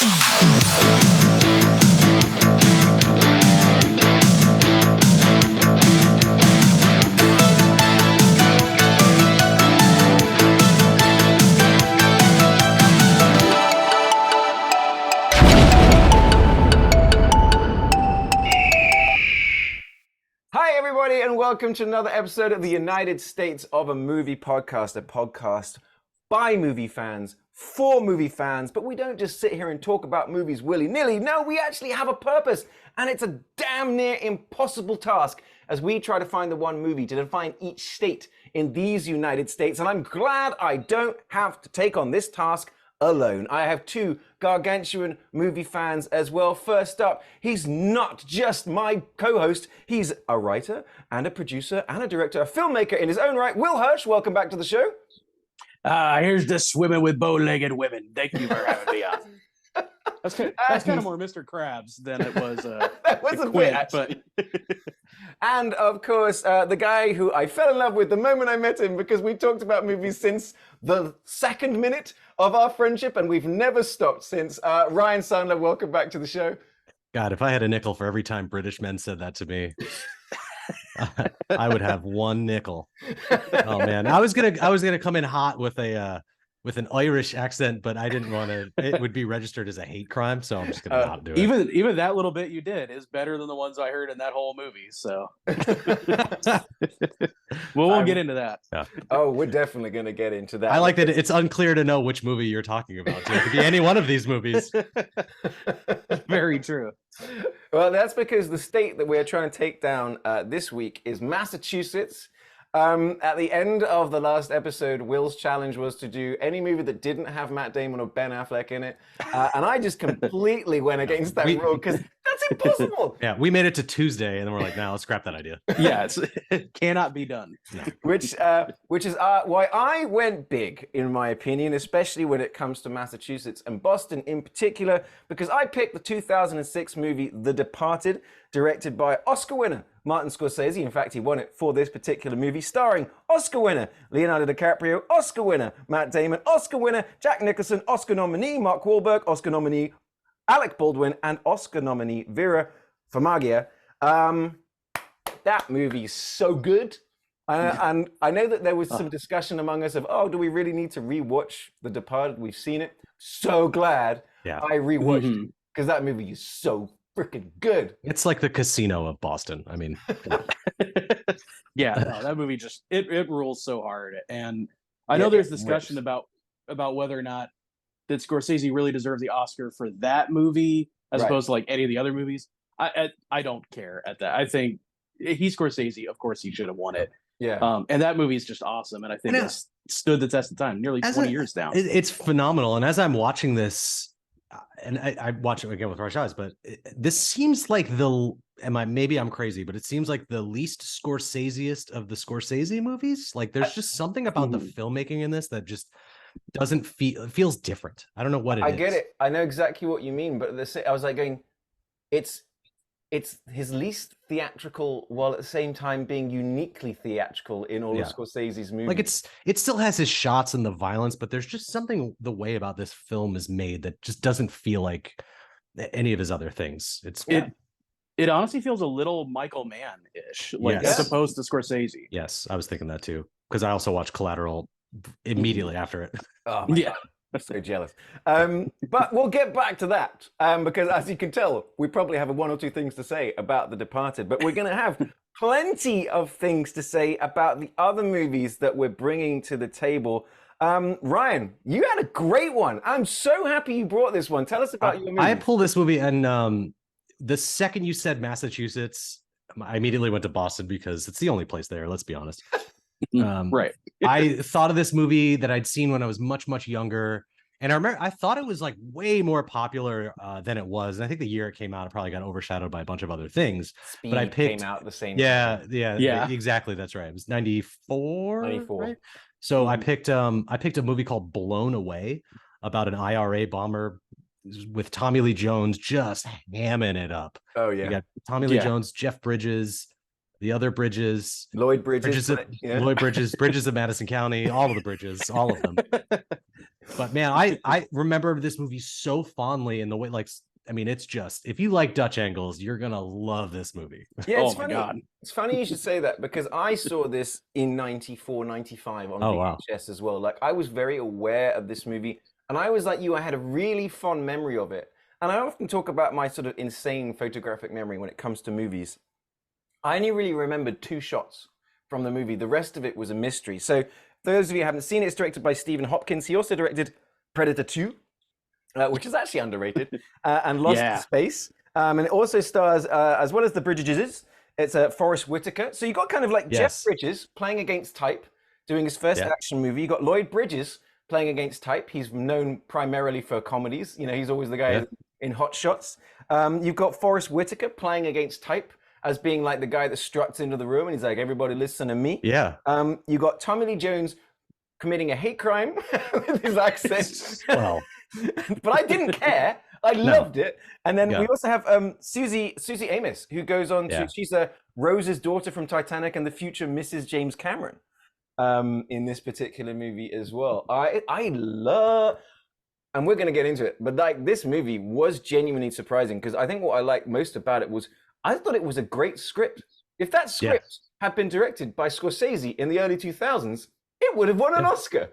Hi, everybody, and welcome to another episode of the United States of a Movie podcast, a podcast by movie fans, for movie fans, but we don't just sit here and talk about movies willy-nilly. No, we actually have a purpose, and it's a damn near impossible task as we try to find the one movie to define each state in these United States, and I'm glad I don't have to take on this task alone. I have two gargantuan movie fans as well. First up, he's not just my co-host, he's a writer and a producer and a director, a filmmaker in his own right. Will Hirsch, welcome back to the show. Here's the swimming with bow-legged women. Thank you for having me on. That's kind of more Mr. Krabs than it was that was a bit, actually. But and of course, the guy who I fell in love with the moment I met him, because we talked about movies since the second minute of our friendship, and we've never stopped since. Ryan Sandler, welcome back to the show. God, if I had a nickel for every time British men said that to me, I would have one nickel. Oh man, I was gonna come in hot with an Irish accent, but I didn't want to. It would be registered as a hate crime, so I'm just gonna not do it. Even that little bit you did is better than the ones I heard in that whole movie. So we'll get into that. Yeah. Oh, we're definitely gonna get into that. I like that it's unclear to know which movie you're talking about. Too. It could be any one of these movies. Very true. Well, that's because the state that we're trying to take down this week is Massachusetts. At the end of the last episode, Will's challenge was to do any movie that didn't have Matt Damon or Ben Affleck in it. And I just completely went against that rule because that's impossible. Yeah, we made it to Tuesday and then we're like, now let's scrap that idea. Yeah, it cannot be done. No. Which is why I went big, in my opinion, especially when it comes to Massachusetts and Boston in particular, because I picked the 2006 movie The Departed, directed by Oscar winner Martin Scorsese. In fact, he won it for this particular movie, starring Oscar winner Leonardo DiCaprio, Oscar winner Matt Damon, Oscar winner Jack Nicholson, Oscar nominee Mark Wahlberg, Oscar nominee Alec Baldwin, and Oscar nominee Vera Farmiga. That movie's so good. And I know that there was some discussion among us of, do we really need to rewatch The Departed? We've seen it. So glad I rewatched it, because that movie is so freaking good. It's like the Casino of Boston. I mean, yeah, no, that movie just it rules so hard. And I know there's discussion about whether or not that Scorsese really deserves the Oscar for that movie as opposed to like any of the other movies. I don't care at that. I think he's Scorsese. Of course, he should have won it. Yeah. And that movie is just awesome. And I think it's stood the test of time, nearly 20 years down. It's phenomenal. And as I'm watching this, and I watch it again with fresh eyes, but this seems like maybe I'm crazy, but it seems like the least Scorseseest of the Scorsese movies. Like there's just something about the filmmaking in this that just doesn't it feels different. I don't know what it is. I get it. I know exactly what you mean, but I was like going, it's his least theatrical, while at the same time being uniquely theatrical in all of Scorsese's movies. Like it still has his shots and the violence, but there's just something the way about this film is made that just doesn't feel like any of his other things. It honestly feels a little Michael Mann-ish, like as opposed to Scorsese. Yes, I was thinking that too, because I also watched Collateral immediately after it. Oh my God. I'm so jealous. But we'll get back to that because, as you can tell, we probably have one or two things to say about The Departed, but we're going to have plenty of things to say about the other movies that we're bringing to the table. Ryan, you had a great one. I'm so happy you brought this one. Tell us about your movie. I pulled this movie, and the second you said Massachusetts, I immediately went to Boston because it's the only place there. Let's be honest. Right. I thought of this movie that I'd seen when I was much, much younger. And I remember I thought it was like way more popular than it was. And I think the year it came out, it probably got overshadowed by a bunch of other things. Speed but I picked, came out the same time. Yeah. Exactly. That's right. It was 94. 94. Right? So I picked a movie called Blown Away about an IRA bomber with Tommy Lee Jones just hamming it up. Oh yeah. You got Tommy Lee Jones, Jeff Bridges, the other Bridges, Lloyd Bridges, Lloyd Bridges, Bridges of Madison County, all of the Bridges, all of them. But man, I remember this movie so fondly in the way, like, I mean, it's just, if you like Dutch angles, you're gonna love this movie. Yeah, Oh it's my funny. God. It's funny you should say that because I saw this in 94, 95 on Oh, wow. VHS as well. Like I was very aware of this movie and I was like you, I had a really fond memory of it. And I often talk about my sort of insane photographic memory when it comes to movies. I only really remembered 2 shots from the movie. The rest of it was a mystery. So for those of you who haven't seen it, it's directed by Stephen Hopkins. He also directed Predator 2, which is actually underrated, and Lost in Space. And it also stars, as well as the Bridges, it's Forrest Whitaker. So you got kind of like Jeff Bridges playing against type, doing his first action movie. You got Lloyd Bridges playing against type. He's known primarily for comedies. You know, he's always the guy in Hot Shots. You've got Forrest Whitaker playing against type as being like the guy that struts into the room and he's like, everybody listen to me. Yeah. You got Tommy Lee Jones committing a hate crime with his accent. Well, but I didn't care. I loved it. And then we also have Susie Amos, who goes on to, she's Rose's daughter from Titanic and the future Mrs. James Cameron in this particular movie as well. I love, and we're going to get into it, but like this movie was genuinely surprising because I think what I liked most about it was I thought it was a great script. If that script had been directed by Scorsese in the early 2000s, it would have won an Oscar.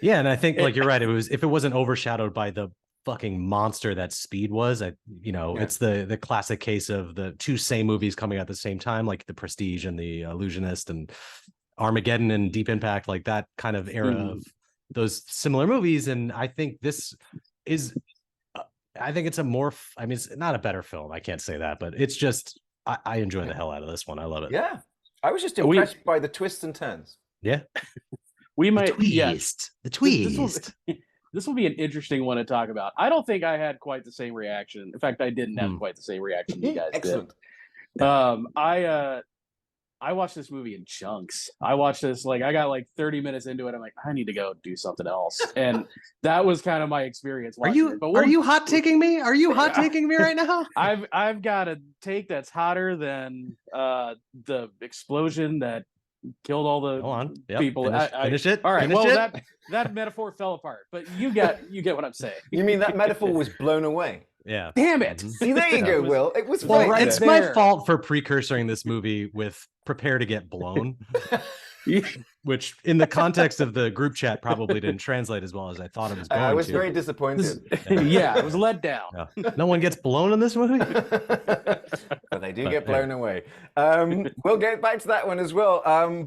Yeah, and I think like you're right. It was, if it wasn't overshadowed by the fucking monster that Speed was, it's the classic case of the 2 same movies coming out at the same time, like The Prestige and The Illusionist and Armageddon and Deep Impact, like that kind of era of those similar movies. And I think this is, I think it's a more, I mean, it's not a better film. I can't say that, but it's just, I enjoy the hell out of this one. I love it. Yeah. I was just impressed by the twists and turns. Yeah. We might, the twist. This will be an interesting one to talk about. I don't think I had quite the same reaction. In fact, I didn't have quite the same reaction you guys Excellent. did. I watched this movie in chunks. I watched this, like, I got like 30 minutes into it. I'm like, I need to go do something else. And that was kind of my experience. Are you hot taking me? Are you hot taking me right now? I've got a take that's hotter than the explosion that killed all the people. Finish it. All right. Finish Well, it. that metaphor fell apart, but you get what I'm saying. You mean that metaphor was blown away? Yeah. Damn it. See, there you go, Will. It was well, right it's there. my fault for precursoring this movie with prepare to get blown, which in the context of the group chat probably didn't translate as well as I thought it was going to. I was very disappointed. Yeah, it was let down. No one gets blown in this movie. But they do get blown away. We'll get back to that one as well.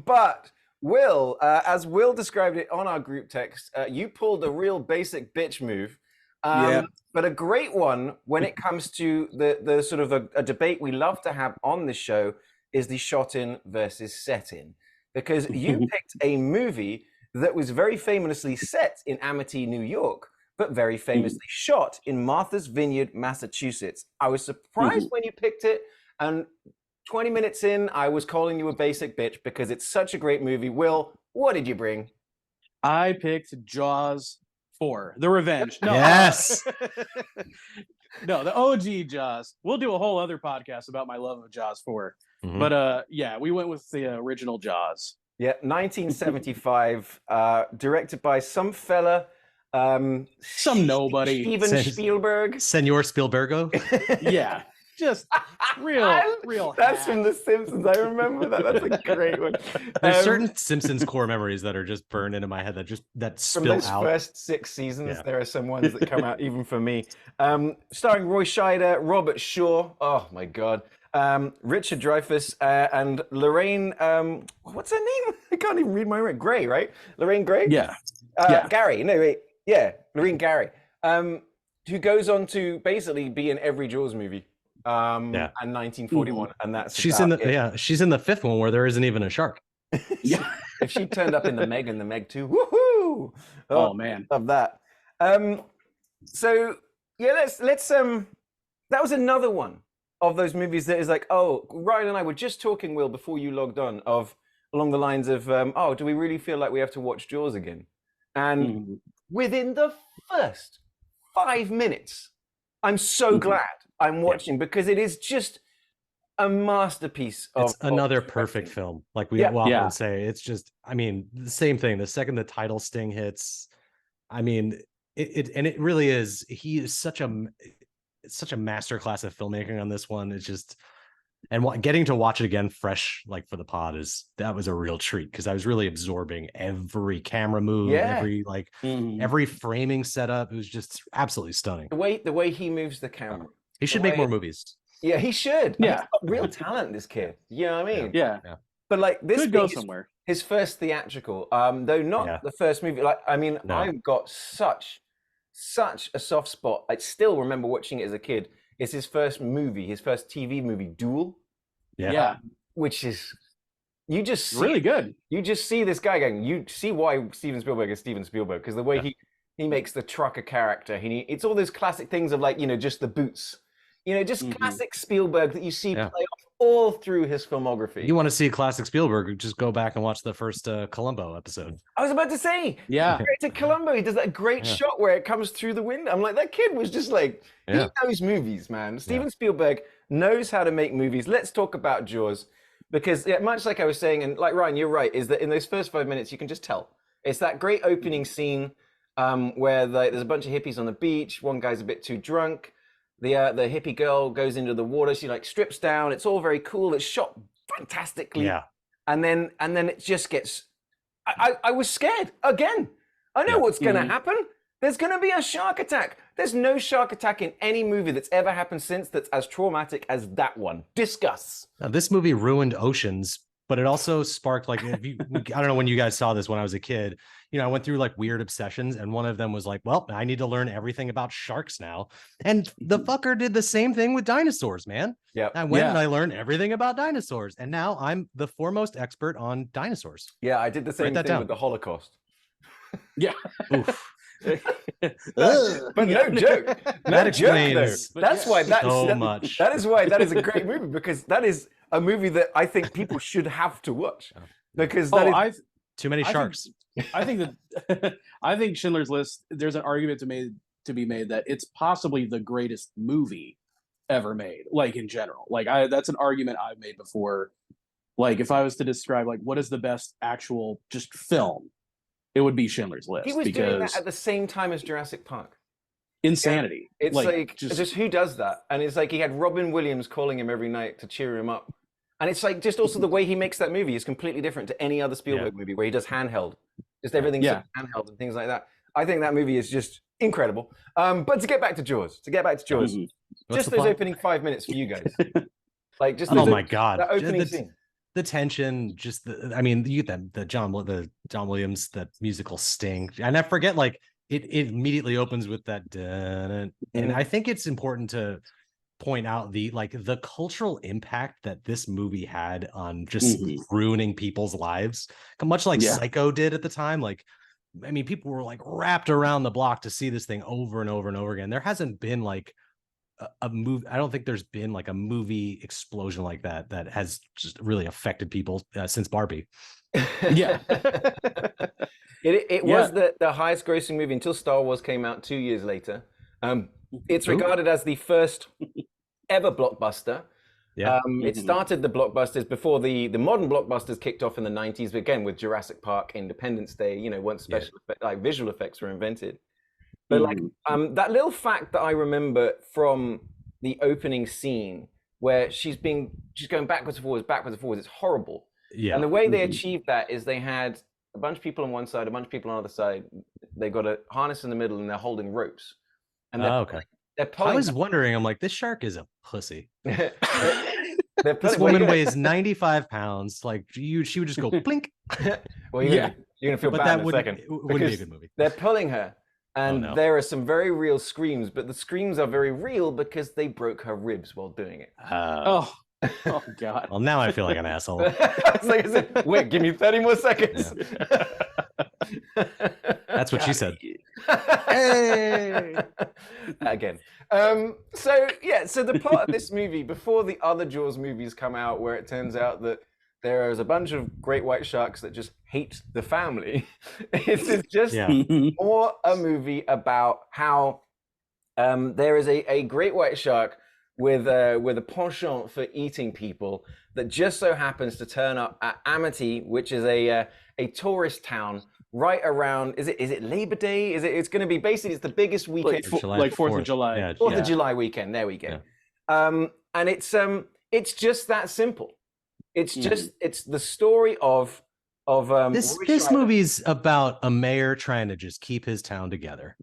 But Will, as Will described it on our group text, you pulled a real basic bitch move. But a great one when it comes to the sort of a debate we love to have on the show is the shot in versus set in. Because you picked a movie that was very famously set in Amity, New York, but very famously shot in Martha's Vineyard, Massachusetts. I was surprised when you picked it, and 20 minutes in, I was calling you a basic bitch because it's such a great movie. Will, what did you bring? I picked Jaws 4, The Revenge. No, yes. No, the OG Jaws. We'll do a whole other podcast about my love of Jaws 4. But we went with the original Jaws. Yeah, 1975, directed by some fella, some nobody, Steven Spielberg. Senor Spielbergo. Yeah, just real. That's from The Simpsons. I remember that. That's a great one. There's certain Simpsons core memories that are just burned into my head that spill from those out. First 6 seasons, there are some ones that come out even for me. Starring Roy Scheider, Robert Shaw. Oh my God. Richard Dreyfuss and Lorraine. What's her name? I can't even read my name. Gray, right? Lorraine Gray. Yeah. Gary. No, wait. Yeah, Lorraine Gary. Who goes on to basically be in every Jaws movie. And 1941, and that's she's in the she's in the 5th one where there isn't even a shark. Yeah. If she turned up in the Meg and the Meg 2, woohoo! Oh man, love that. So yeah, let's that was another one of those movies that is like, oh, Ryan and I were just talking, Will, before you logged on, of along the lines of, oh, do we really feel like we have to watch Jaws again? And within the first 5 minutes, I'm so glad I'm watching because it is just a masterpiece of another perfect film. Like we often say, it's just, I mean, the same thing. The second the title sting hits, I mean, it really is. He is such a masterclass of filmmaking on this one. It's just, and getting to watch it again fresh, like for the pod, that was a real treat because I was really absorbing every camera move, every every framing setup. It was just absolutely stunning. The way he moves the camera. He should make more movies. Yeah, he should. Yeah, he's got real talent, this kid. You know what I mean? Yeah. But like this could go somewhere. His first theatrical, though not the first movie. Like, I mean, I've got such a soft spot. I still remember watching it as a kid. It's his first movie, his first TV movie, Duel. Yeah. Which is, you just see, really good. You just see this guy going. You see why Steven Spielberg is Steven Spielberg, because the way he makes the trucker character. It's all those classic things of like, just the boots. Just classic Spielberg that you see play off all through his filmography. You want to see classic Spielberg, just go back and watch the first Columbo episode. I was about to say, to Columbo, he does that great shot where it comes through the window. I'm like, that kid was just like, he knows movies, man. Steven Spielberg knows how to make movies. Let's talk about Jaws, because much like I was saying, and like Ryan, you're right, is that in those first 5 minutes, you can just tell. It's that great opening scene where there's a bunch of hippies on the beach. One guy's a bit too drunk. The hippie girl goes into the water. She like strips down. It's all very cool. It's shot fantastically. Yeah. And then it just gets. I was scared again. I know what's going to happen. There's going to be a shark attack. There's no shark attack in any movie that's ever happened since that's as traumatic as that one. Discuss. Now, this movie ruined Oceans, but it also sparked like I don't know when you guys saw this when I was a kid. I went through like weird obsessions, and one of them was like, well, I need to learn everything about sharks now. And the fucker did the same thing with dinosaurs, man. Yeah. I went and I learned everything about dinosaurs, and now I'm the foremost expert on dinosaurs. Yeah, I did the same thing with the Holocaust. Yeah. Oof. But no joke. That explains that's why so much. That is why that is a great movie, because that is a movie that I think people should have to watch, because too many sharks. I think Schindler's List, there's an argument to be made that it's possibly the greatest movie ever made, like in general. Like that's an argument I've made before. Like if I was to describe like what is the best actual just film, it would be Schindler's List. He was doing that at the same time as Jurassic Park. Insanity. It's like just who does that? And it's like he had Robin Williams calling him every night to cheer him up. And it's like just also the way he makes that movie is completely different to any other Spielberg movie where he does handheld. Just everything's handheld and things like that. I think that movie is just incredible. But to get back to Jaws, just those opening 5 minutes for you guys. Like just my God, that opening scene. The tension, just you get the John Williams, that musical sting, and I forget like it immediately opens with that, and I think it's important to point out the cultural impact that this movie had on just ruining people's lives, much like Psycho did at the time. Like, I mean, people were like wrapped around the block to see this thing over and over and over again. There hasn't been like a movie. I don't think there's been like a movie explosion like that has just really affected people since Barbie. Yeah. It was the highest grossing movie until Star Wars came out 2 years later. It's regarded as the first ever blockbuster. Yeah. It started the blockbusters before the modern blockbusters kicked off in the 90s, but again with Jurassic Park, Independence Day, once visual effects were invented. But that little fact that I remember from the opening scene where she's going backwards and forwards, it's horrible. Yeah. And the way they achieved that is they had a bunch of people on one side, a bunch of people on the other side. They got a harness in the middle and they're holding ropes. And they're pulling. I was wondering, I'm like, this shark is a pussy. This woman weighs 95 pounds. Like she would just go blink. Well, you're gonna feel bad in a second. It wouldn't be a good movie. They're pulling her. And there are some very real screams, but the screams are very real because they broke her ribs while doing it. Oh God. Well, now I feel like an asshole. It's like I said, wait, give me 30 more seconds. That's what she said. Hey! Again. So the plot of this movie, before the other Jaws movies come out, where it turns out that there is a bunch of great white sharks that just hate the family. It's just more a movie about how there is a great white shark with a penchant for eating people that just so happens to turn up at Amity, which is a tourist town right around. Is it Labor Day? It's going to be basically it's the biggest weekend, like 4th of July. Yeah, 4th of July weekend. There we go. Yeah. And it's just that simple. It's just it's the story of this movie's about a mayor trying to just keep his town together.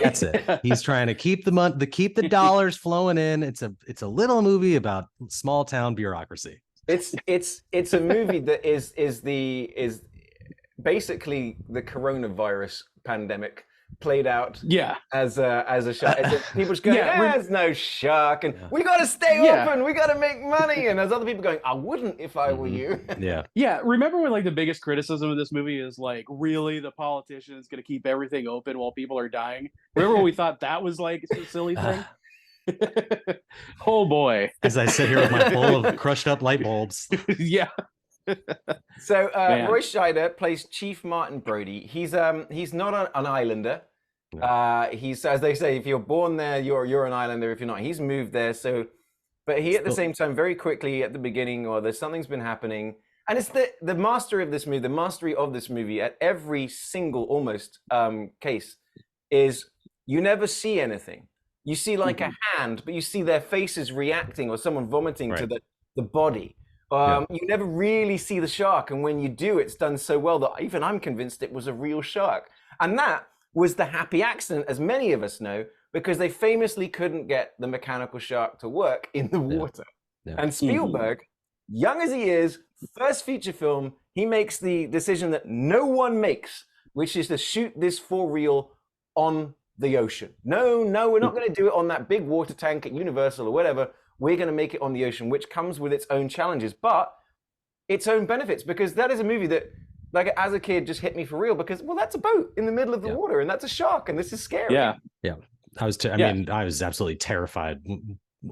That's it. He's trying to keep the dollars flowing in. It's a little movie about small town bureaucracy. It's a movie that is basically the coronavirus pandemic played out as a shark. People just going, there's no shark, and we got to stay open, we got to make money, and there's other people going, I wouldn't if I were you. Yeah. Remember when like the biggest criticism of this movie is like, really, the politician is going to keep everything open while people are dying? Remember when we thought that was like a silly thing? Oh boy! As I sit here with my bowl of crushed up light bulbs. So Roy Scheider plays Chief Martin Brody. He's not an islander. He's, as they say, if you're born there, you're an islander. If you're not, he's moved there. So, but he at the same time, very quickly at the beginning, or there's something's been happening, and it's the mastery of this movie at every single almost case is you never see anything. You see like a hand, but you see their faces reacting, or someone vomiting to the body. You never really see the shark, and when you do, it's done so well that even I'm convinced it was a real shark. And that was the happy accident, as many of us know, because they famously couldn't get the mechanical shark to work in the water. And Spielberg, young as he is, first feature film, he makes the decision that no one makes, which is to shoot this for real on the ocean. No, we're not going to do it on that big water tank at Universal or whatever. We're going to make it on the ocean, which comes with its own challenges, but its own benefits, because that is a movie that, like, as a kid, just hit me for real, because, well, that's a boat in the middle of the water, and that's a shark, and this is scary. Yeah. I was absolutely terrified.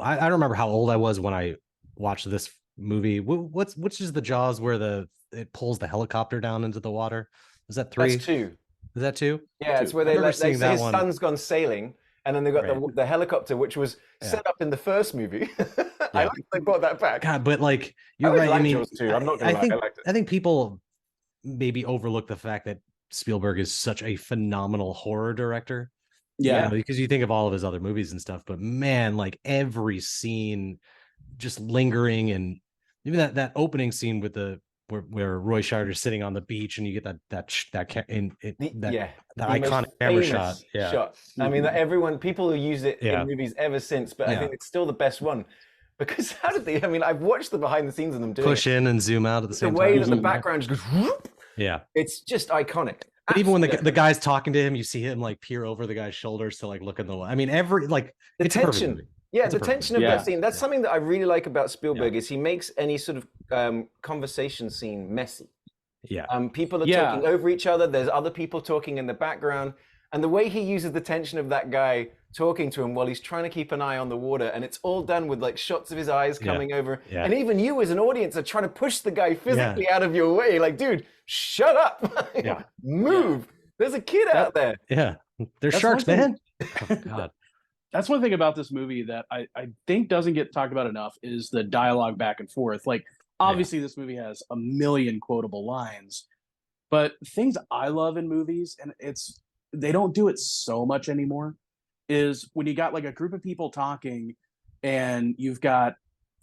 I don't remember how old I was when I watched this movie. Which is the Jaws where it pulls the helicopter down into the water? Was that 3? That's 2. Is that 2? Yeah, it's where they say his son's gone sailing, and then they got the helicopter, which was set up in the first movie. I like they brought that back. God, but like you're right. I mean, Jaws too. I'm not gonna lie, I liked it. I think people maybe overlook the fact that Spielberg is such a phenomenal horror director. Because you think of all of his other movies and stuff, but man, like every scene just lingering, and even that opening scene with where Roy Scheider's sitting on the beach, and you get that iconic camera shot. I mean, people who use it in movies ever since, but I think it's still the best one. Because how did they? I mean, I've watched the behind the scenes of them doing push in and zoom out at the same time. The way that the background just goes, whoop, it's just iconic. But even when the guy's talking to him, you see him like peer over the guy's shoulders to like look in the way. I mean, the tension. The tension of that scene. That's something that I really like about Spielberg is he makes any sort of conversation scene messy. People are talking over each other. There's other people talking in the background. And the way he uses the tension of that guy talking to him while he's trying to keep an eye on the water, and it's all done with like shots of his eyes coming over. And even you as an audience are trying to push the guy physically out of your way. Like, dude, shut up. Move. There's a kid out there. There's sharks, man. Oh, God. That's one thing about this movie that I think doesn't get talked about enough is the dialogue back and forth. Like, obviously this movie has a million quotable lines, but things I love in movies, and they don't do it so much anymore, is when you got like a group of people talking and you've got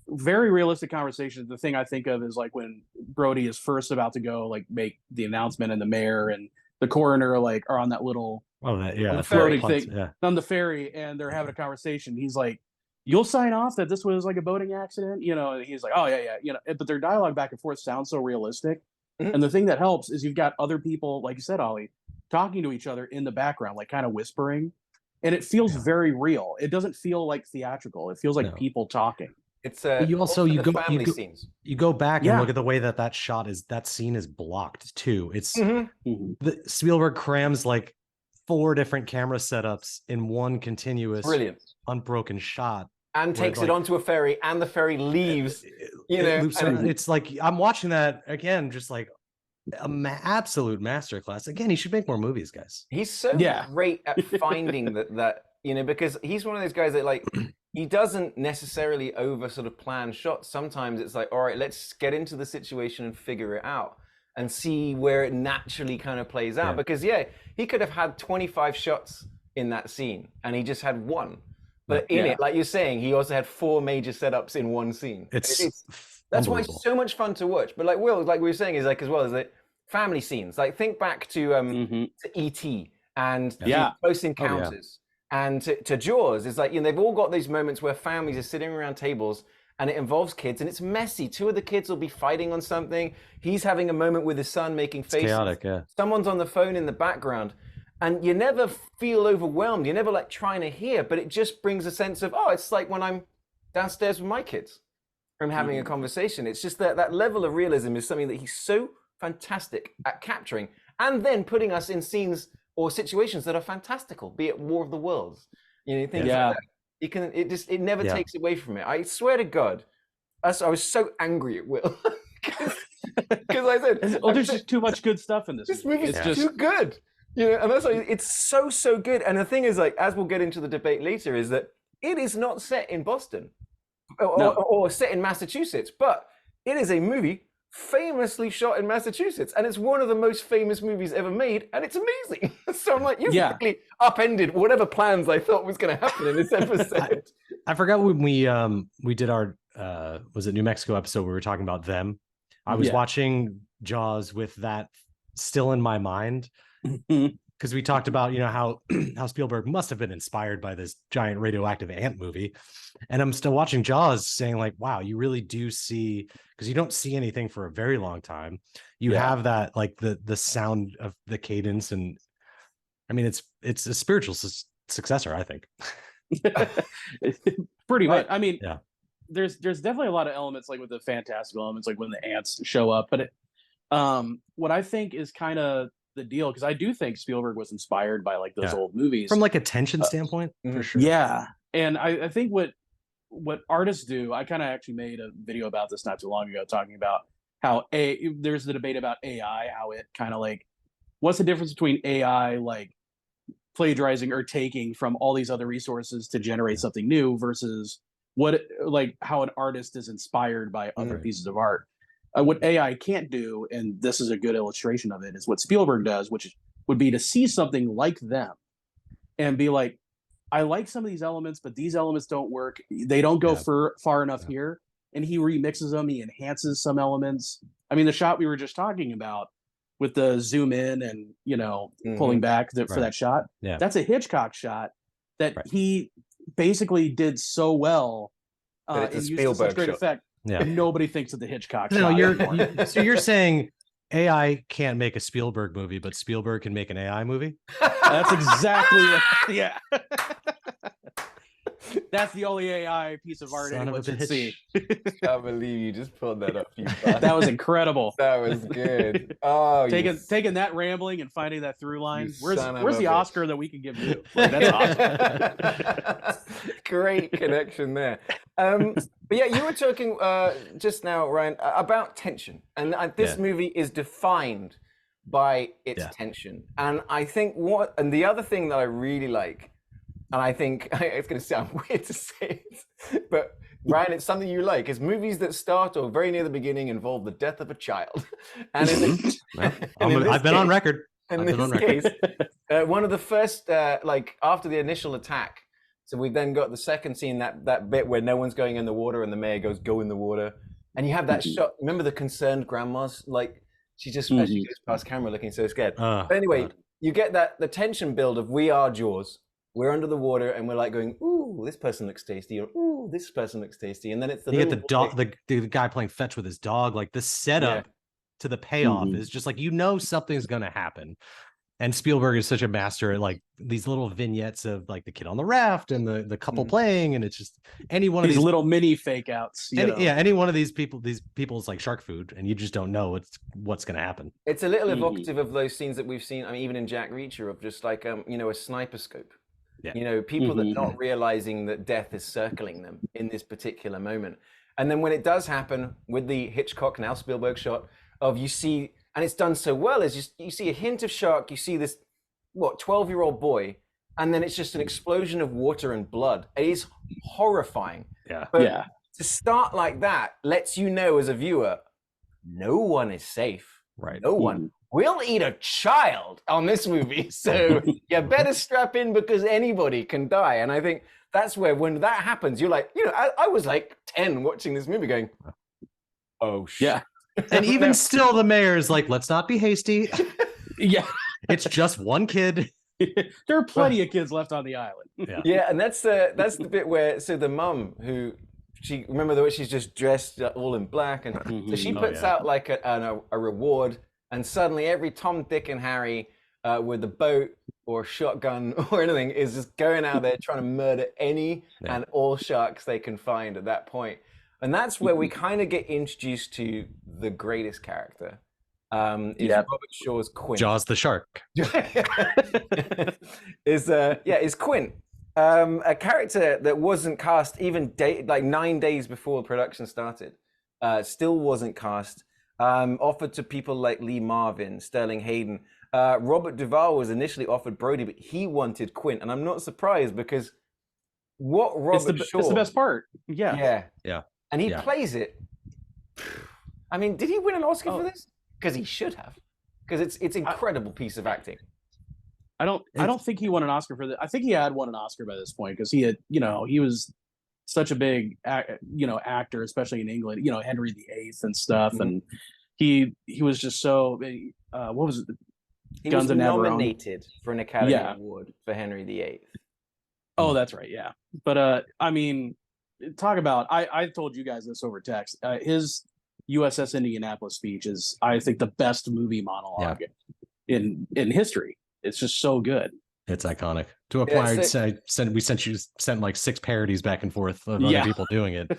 very realistic conversations. The thing I think of is like when Brody is first about to go like make the announcement, and the mayor and the coroner like are on that little the floating thing on the ferry, and they're having a conversation. He's like, "You'll sign off that this was like a boating accident," and he's like, "Oh yeah," but their dialogue back and forth sounds so realistic. And the thing that helps is you've got other people, like you said, Ollie, talking to each other in the background, like kind of whispering, and it feels very real. It doesn't feel like theatrical. It feels like people talking. It's you go back and look at the way that scene is blocked too. It's the Spielberg crams like 4 different camera setups in one continuous unbroken shot, and takes it onto a ferry, and the ferry leaves. It's like I'm watching that again, just like absolute masterclass. Again, he should make more movies, guys. He's so great at finding that because he's one of those guys that like he doesn't necessarily over sort of plan shots. Sometimes it's like, all right, let's get into the situation and figure it out. and see where it naturally kind of plays out. Yeah. Because he could have had 25 shots in that scene and he just had one. But in it, like you're saying, he also had 4 major setups in one scene. That's why it's so much fun to watch. But like Will, like we were saying, is like as well as like family scenes. Like think back to E.T. and Close Encounters and to Jaws. It's like, you know, they've all got these moments where families are sitting around tables and it involves kids and it's messy. 2 of the kids will be fighting on something. He's having a moment with his son making faces. Chaotic, yeah. Someone's on the phone in the background. And you never feel overwhelmed. You're never like trying to hear, but it just brings a sense of, oh, it's like when I'm downstairs with my kids and having a conversation. It's just that level of realism is something that he's so fantastic at capturing and then putting us in scenes or situations that are fantastical, be it War of the Worlds. You know, things like that. It never takes away from it. I swear to God, I was so angry at Will. Because I said, there's just too much good stuff in this. This movie is too good. You know, and that's like, it's so good. And the thing is, like, as we'll get into the debate later, is that it is not set in Boston or set in Massachusetts, but it is a movie famously shot in Massachusetts, and it's one of the most famous movies ever made, and it's amazing. So I'm like, you basically upended whatever plans I thought was going to happen in this episode. I forgot when we did our was it New Mexico episode where we were talking about them. I was watching Jaws with that still in my mind. Because we talked about, you know, how Spielberg must have been inspired by this giant radioactive ant movie. And I'm still watching Jaws saying like, wow, you really do see, because you don't see anything for a very long time. You have that, like the sound of the cadence. And I mean, it's a spiritual successor, I think. Pretty much. I mean, there's definitely a lot of elements like with the fantastical elements, like when the ants show up. But what I think is kind of the deal, because I do think Spielberg was inspired by like those old movies from like a tension standpoint, for sure. Yeah, and I think what artists do, I kind of actually made a video about this not too long ago, talking about how there's the debate about AI, how it kind of like, what's the difference between AI like plagiarizing or taking from all these other resources to generate something new versus how an artist is inspired by other pieces of art. What AI can't do, and this is a good illustration of it, is what Spielberg does, which would be to see something like them and be like, I like some of these elements, but these elements don't work. They don't go far enough here. And he remixes them. He enhances some elements. I mean, the shot we were just talking about with the zoom in and, you know, pulling back for that shot, that's a Hitchcock shot that he basically did so well and used such great effect. Yeah. Nobody thinks of the Hitchcock shot. So you're saying AI can't make a Spielberg movie, but Spielberg can make an AI movie? That's exactly it. That's the only AI piece of art anyone should see. I can't believe you just pulled that up. That was incredible. That was good. Oh, taking that rambling and finding that through line. Where's the Oscar that we can give you? That's awesome. Great connection there. But yeah, you were talking just now, Ryan, about tension, and this movie is defined by its tension. And I think the other thing that I really like, and I think it's going to sound weird to say it, but Ryan, it's something you like, is movies that start or very near the beginning involve the death of a child. And I've been on record. In this case, one of the first, like after the initial attack, so we've then got the second scene, that bit where no one's going in the water and the mayor goes, go in the water. And you have that shot. Remember the concerned grandma's, like, she just, as she goes past camera looking so scared. But anyway, you get the tension build of we are Jaws. We're under the water and we're like going, ooh, this person looks tasty, or ooh, this person looks tasty. And then it's you get the dog, the guy playing fetch with his dog. Like the setup to the payoff is just like, you know, something's gonna happen. And Spielberg is such a master at like these little vignettes of like the kid on the raft and the couple playing, and it's just any one of these little mini fake outs. Any one of these people's like shark food, and you just don't know what's gonna happen. It's a little evocative of those scenes that we've seen. I mean, even in Jack Reacher, of just like you know, a sniper scope. Yeah. You know, people that are not realizing that death is circling them in this particular moment. And then when it does happen with the Hitchcock, now Spielberg shot of you see, and it's done so well, is you see a hint of shark, you see this, 12-year-old boy, and then it's just an explosion of water and blood. It is horrifying. Yeah. But to start like that lets you know as a viewer, no one is safe. Right. No one will eat a child on this movie. So you better strap in because anybody can die. And I think that's where, when that happens, you're like, I was like 10 watching this movie going, oh, shit. Yeah. And even still, the mayor's like, let's not be hasty. Yeah. It's just one kid. There are plenty of kids left on the island. Yeah, and that's the bit where, so the mum who, remember the way she's just dressed all in black, and so she puts out like a reward, and suddenly every Tom, Dick, and Harry with a boat or a shotgun or anything is just going out there trying to murder any and all sharks they can find at that point. And that's where we kind of get introduced to the greatest character. Is Robert Shaw's Quint. Jaws the shark. is Quint. A character that wasn't cast even 9 days before the production started. Still wasn't cast. Offered to people like Lee Marvin, Sterling Hayden. Robert Duvall was initially offered Brody, but he wanted Quint. And I'm not surprised because what Robert Shaw... It's the best part. Yeah. And he plays it. I mean, did he win an Oscar for this? Because he should have. Because it's incredible piece of acting. I don't think he won an Oscar for that. I think he had won an Oscar by this point because he had, he was such a big, actor, especially in England. Henry VIII and stuff, and he was just so. What was it? He was nominated for an Academy Award for Henry VIII. Oh, that's right. Yeah, but I mean, talk about. I told you guys this over text. His USS Indianapolis speech is, I think, the best movie monologue in history. It's just so good. It's iconic. To a point, we sent like 6 parodies back and forth of other people doing it.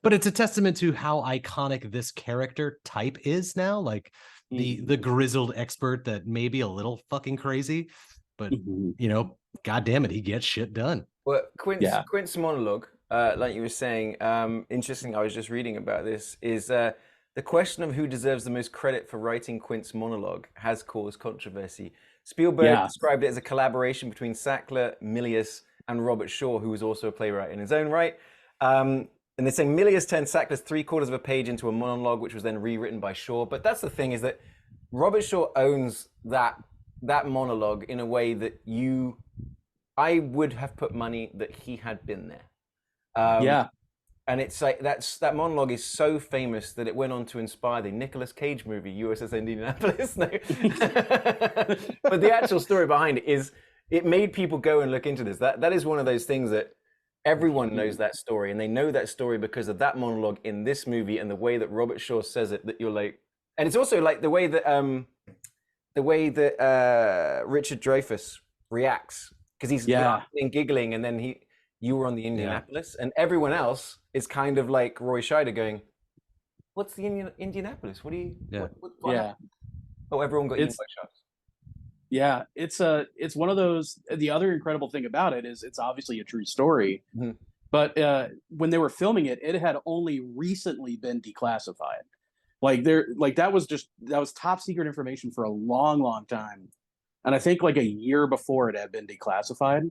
But it's a testament to how iconic this character type is now. Like the grizzled expert that may be a little fucking crazy, but God damn it, he gets shit done. Well, Quint's monologue, like you were saying, interesting. I was just reading about this. Is the question of who deserves the most credit for writing Quint's monologue has caused controversy. Spielberg described it as a collaboration between Sackler, Milius, and Robert Shaw, who was also a playwright in his own right. And they're saying Milius turned Sackler's 3/4 of a page into a monologue, which was then rewritten by Shaw. But that's the thing, is that Robert Shaw owns that monologue in a way that I would have put money that he had been there. And it's like that monologue is so famous that it went on to inspire the Nicolas Cage movie USS Indianapolis. No. But the actual story behind it is it made people go and look into this. That is one of those things that everyone knows that story, and they know that story because of that monologue in this movie and the way that Robert Shaw says it. That you're like, and it's also like the way that Richard Dreyfuss reacts, because he's laughing, giggling, and then you were on the Indianapolis, and everyone else is kind of like Roy Scheider going, what's the Indianapolis? What do you... What happened? Oh, everyone got eaten by sharks. Yeah, it's one of those... The other incredible thing about it is it's obviously a true story, but when they were filming it, it had only recently been declassified. That was top secret information for a long, long time. And I think like a year before it had been declassified.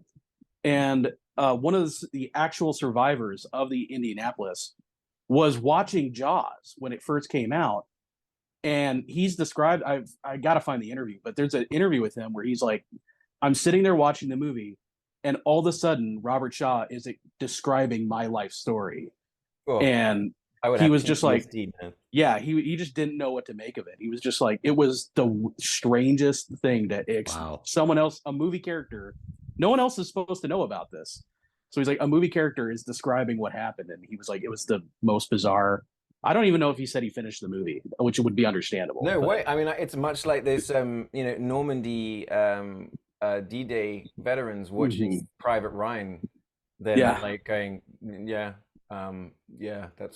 And one of the actual survivors of the Indianapolis was watching Jaws when it first came out. And he's described, I got to find the interview, but there's an interview with him where he's like, I'm sitting there watching the movie, and all of a sudden, Robert Shaw is describing my life story. Oh, and he was just like, he just didn't know what to make of it. He was just like, it was the strangest thing that someone else, a movie character, no one else is supposed to know about this. So he's like, a movie character is describing what happened. And he was like, it was the most bizarre. I don't even know if he said he finished the movie, which would be understandable. No way. I mean, it's much like this, Normandy D-Day veterans watching Private Ryan. They're like going, that's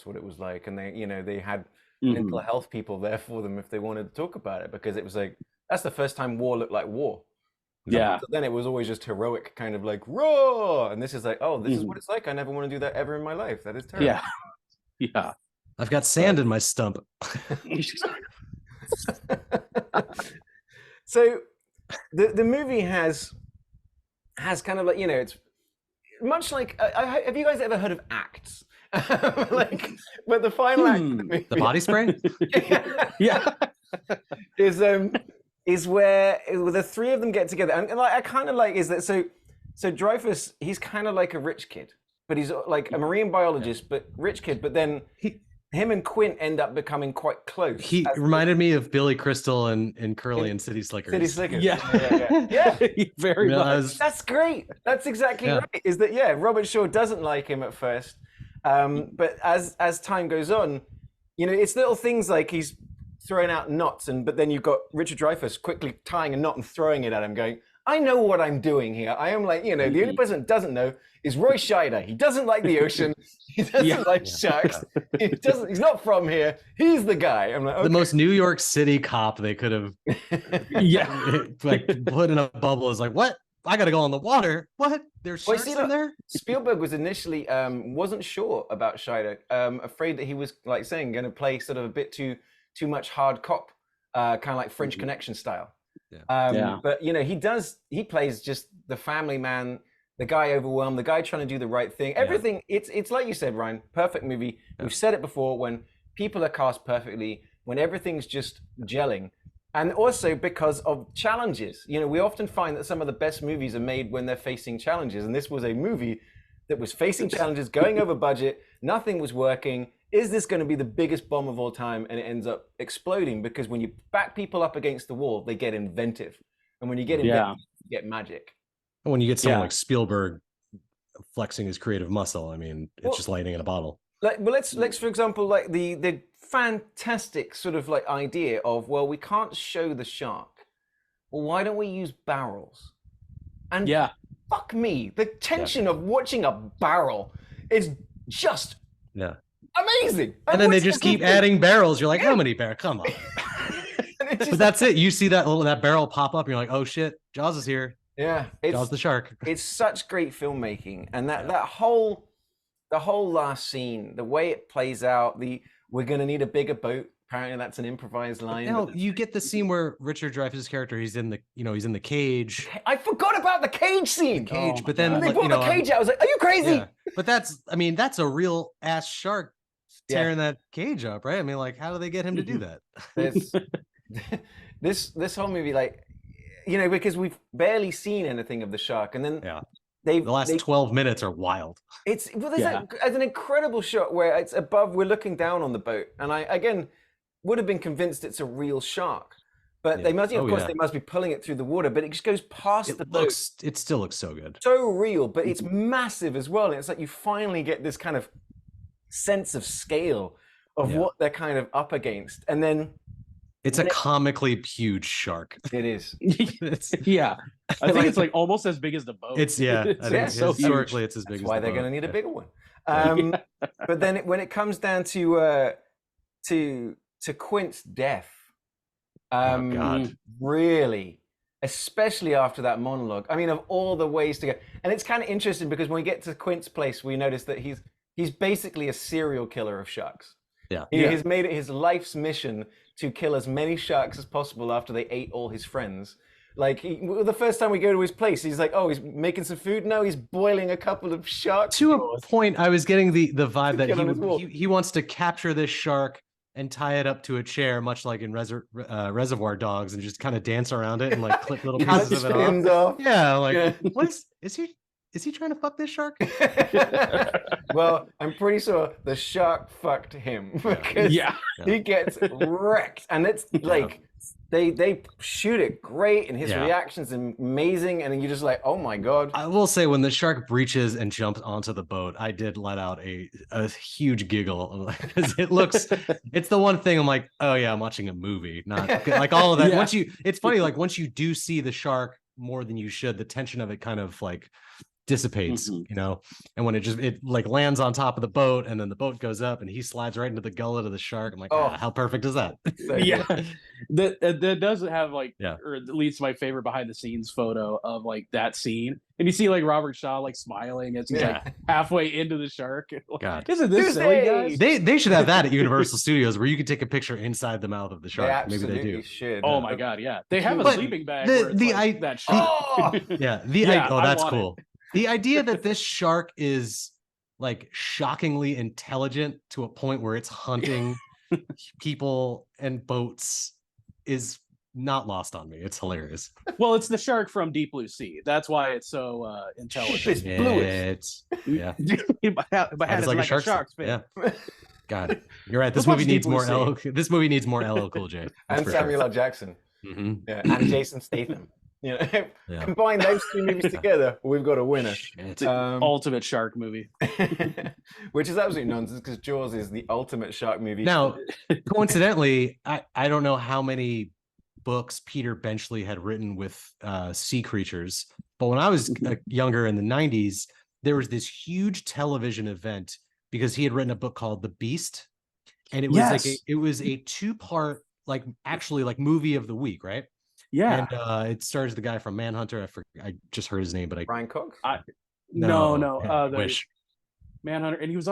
what it was like. And they had mental health people there for them if they wanted to talk about it, because it was like, that's the first time war looked like war. So then it was always just heroic, kind of like raw, and this is like, oh, this is what it's like. I never want to do that ever in my life. That is terrible. Yeah. I've got sand in my stump. So the movie has kind of like, it's much like, have you guys ever heard of Acts? But the final act of the movie, the body spray. is where the three of them get together, and like I kind of like is that so Dreyfus, he's kind of like a rich kid, but he's like a marine biologist, but rich kid, but then him and Quint end up becoming quite close. He reminded me of Billy Crystal and Curly and City Slickers. City Slickers. Yeah. Very much. That's great. That's exactly right. Is that Robert Shaw doesn't like him at first, but as time goes on, it's little things like he's throwing out knots, but then you've got Richard Dreyfuss quickly tying a knot and throwing it at him, going, I know what I'm doing here. I am like, the only person that doesn't know is Roy Scheider. He doesn't like the ocean. He doesn't like sharks. He's not from here. He's the guy. I'm like, okay. The most New York City cop they could have like put in a bubble is like, what? I got to go on the water. What? There's sharks in there? Spielberg was initially wasn't sure about Scheider, afraid that he was, like saying, going to play sort of a bit too much hard cop, kind of like French Connection style. But he plays just the family man, the guy overwhelmed, the guy trying to do the right thing. Everything, it's like you said, Ryan, perfect movie. We've said it before, when people are cast perfectly, when everything's just gelling. And also because of challenges. We often find that some of the best movies are made when they're facing challenges. And this was a movie that was facing challenges, going over budget, nothing was working. Is this going to be the biggest bomb of all time? And it ends up exploding, because when you back people up against the wall, they get inventive. And when you get inventive, you get magic. And when you get someone like Spielberg flexing his creative muscle, I mean, it's just lightning in a bottle. Let's for example, like the fantastic sort of like idea of, well, we can't show the shark. Well, why don't we use barrels? And fuck me, the tension of watching a barrel is just amazing. And then they just keep adding barrels. You're like, how many barrels? Come on. But that's it. You see that barrel pop up, and you're like, oh shit, Jaws is here. Yeah, Jaws the shark. It's such great filmmaking, and the whole last scene, the way it plays out, we're gonna need a bigger boat. Apparently, that's an improvised line. Now you get the scene where Richard Dreyfuss' character, he's in the cage. I forgot about the cage scene. But then when they brought the cage out, I was like, "Are you crazy?" Yeah. But that's a real ass shark tearing that cage up, right? I mean, like, how do they get him to do that? This whole movie, like, because we've barely seen anything of the shark, and then the last 12 minutes are wild. There's an incredible shot where it's above, we're looking down on the boat, and I again would have been convinced it's a real shark, but they must, of course, they must be pulling it through the water, but it just goes past the boat. It still looks so good, so real, but it's massive as well, and it's like you finally get this kind of sense of scale of what they're kind of up against, and then it's a comically huge shark. It is. I think it's like almost as big as the boat. I think so historically huge. it's as big. That's as why the they're boat. going to need a bigger one. But then when it comes down to Quint's death, God, really, especially after that monologue. I mean, of all the ways to go, and it's kind of interesting because when we get to Quint's place, we notice that he's basically a serial killer of sharks. He's made it his life's mission to kill as many sharks as possible after they ate all his friends. Like, the first time we go to his place, he's like, oh, he's making some food. No, he's boiling a couple of sharks. To a point, I was getting the vibe that he wants to capture this shark and tie it up to a chair, much like in Reservoir Dogs, and just kind of dance around it and like clip little pieces of it off. Yeah, like, is he trying to fuck this shark? Well, I'm pretty sure the shark fucked him, because he gets wrecked, and it's like they shoot it great, and his reaction's amazing, and then you're just like, oh my god. I will say, when the shark breaches and jumps onto the boat, I did let out a huge giggle, because it's the one thing I'm like, oh yeah, I'm watching a movie, not like all of that. It's funny, like once you do see the shark more than you should, the tension of it kind of like dissipates, and when it like lands on top of the boat, and then the boat goes up and he slides right into the gullet of the shark. I'm like, how perfect is that? That does have like, or at least my favorite behind the scenes photo of like that scene, and you see like Robert Shaw like smiling as he's like halfway into the shark. God, isn't this silly, guys? They should have that at Universal Studios, where you can take a picture inside the mouth of the shark. Maybe they do. Should. Oh my god, they have a sleeping bag. That's cool. The idea that this shark is like shockingly intelligent to a point where it's hunting people and boats is not lost on me. It's hilarious. Well, it's the shark from Deep Blue Sea. That's why it's so intelligent. It's bluish. Yeah. my hat is like a shark's fin. Yeah. God, you're right. This Let's movie watch needs Deep more Blue LL. This movie needs more LL Cool J. And Samuel L. Jackson. Mm-hmm. Yeah, and Jason Statham. You know, Yeah. combine those two movies together, we've got a winner. It's an ultimate shark movie. Which is absolutely nonsense because Jaws is the ultimate shark movie. Now, coincidentally, I don't know how many books Peter Benchley had written with sea creatures, but when I was younger in the 90s, there was this huge television event because he had written a book called The Beast, and it was like it was a 2-part actually movie of the week, right? Yeah, and it stars the guy from Manhunter. I just heard his name, but Brian Cox. No, Wish. Manhunter, and he was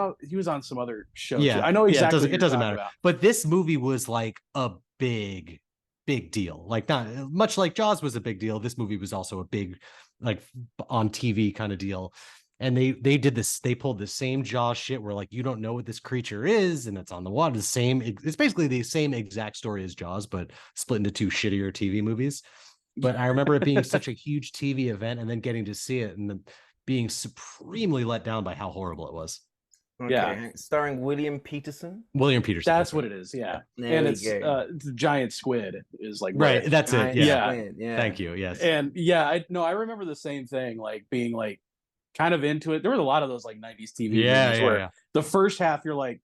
on some other show. Yeah, too. I know exactly. It doesn't matter. About. But this movie was like a big deal. Like, not much like Jaws was a big deal. This movie was also a big, like, on TV kind of deal. And they did this. They pulled the same Jaws shit where, like, you don't know what this creature is, and it's on the water. It's basically the same exact story as Jaws, but split into 2 shittier TV movies. But I remember it being such a huge TV event, and then getting to see it, and then being supremely let down by how horrible it was. Okay. Yeah, starring William Peterson. That's what it is. Yeah, and it's the giant squid is like right. That's it. Yeah. Yeah. Thank you. Yes. And I remember the same thing, like being like kind of into it. There was a lot of those like 90s TV movies where the first half you're like,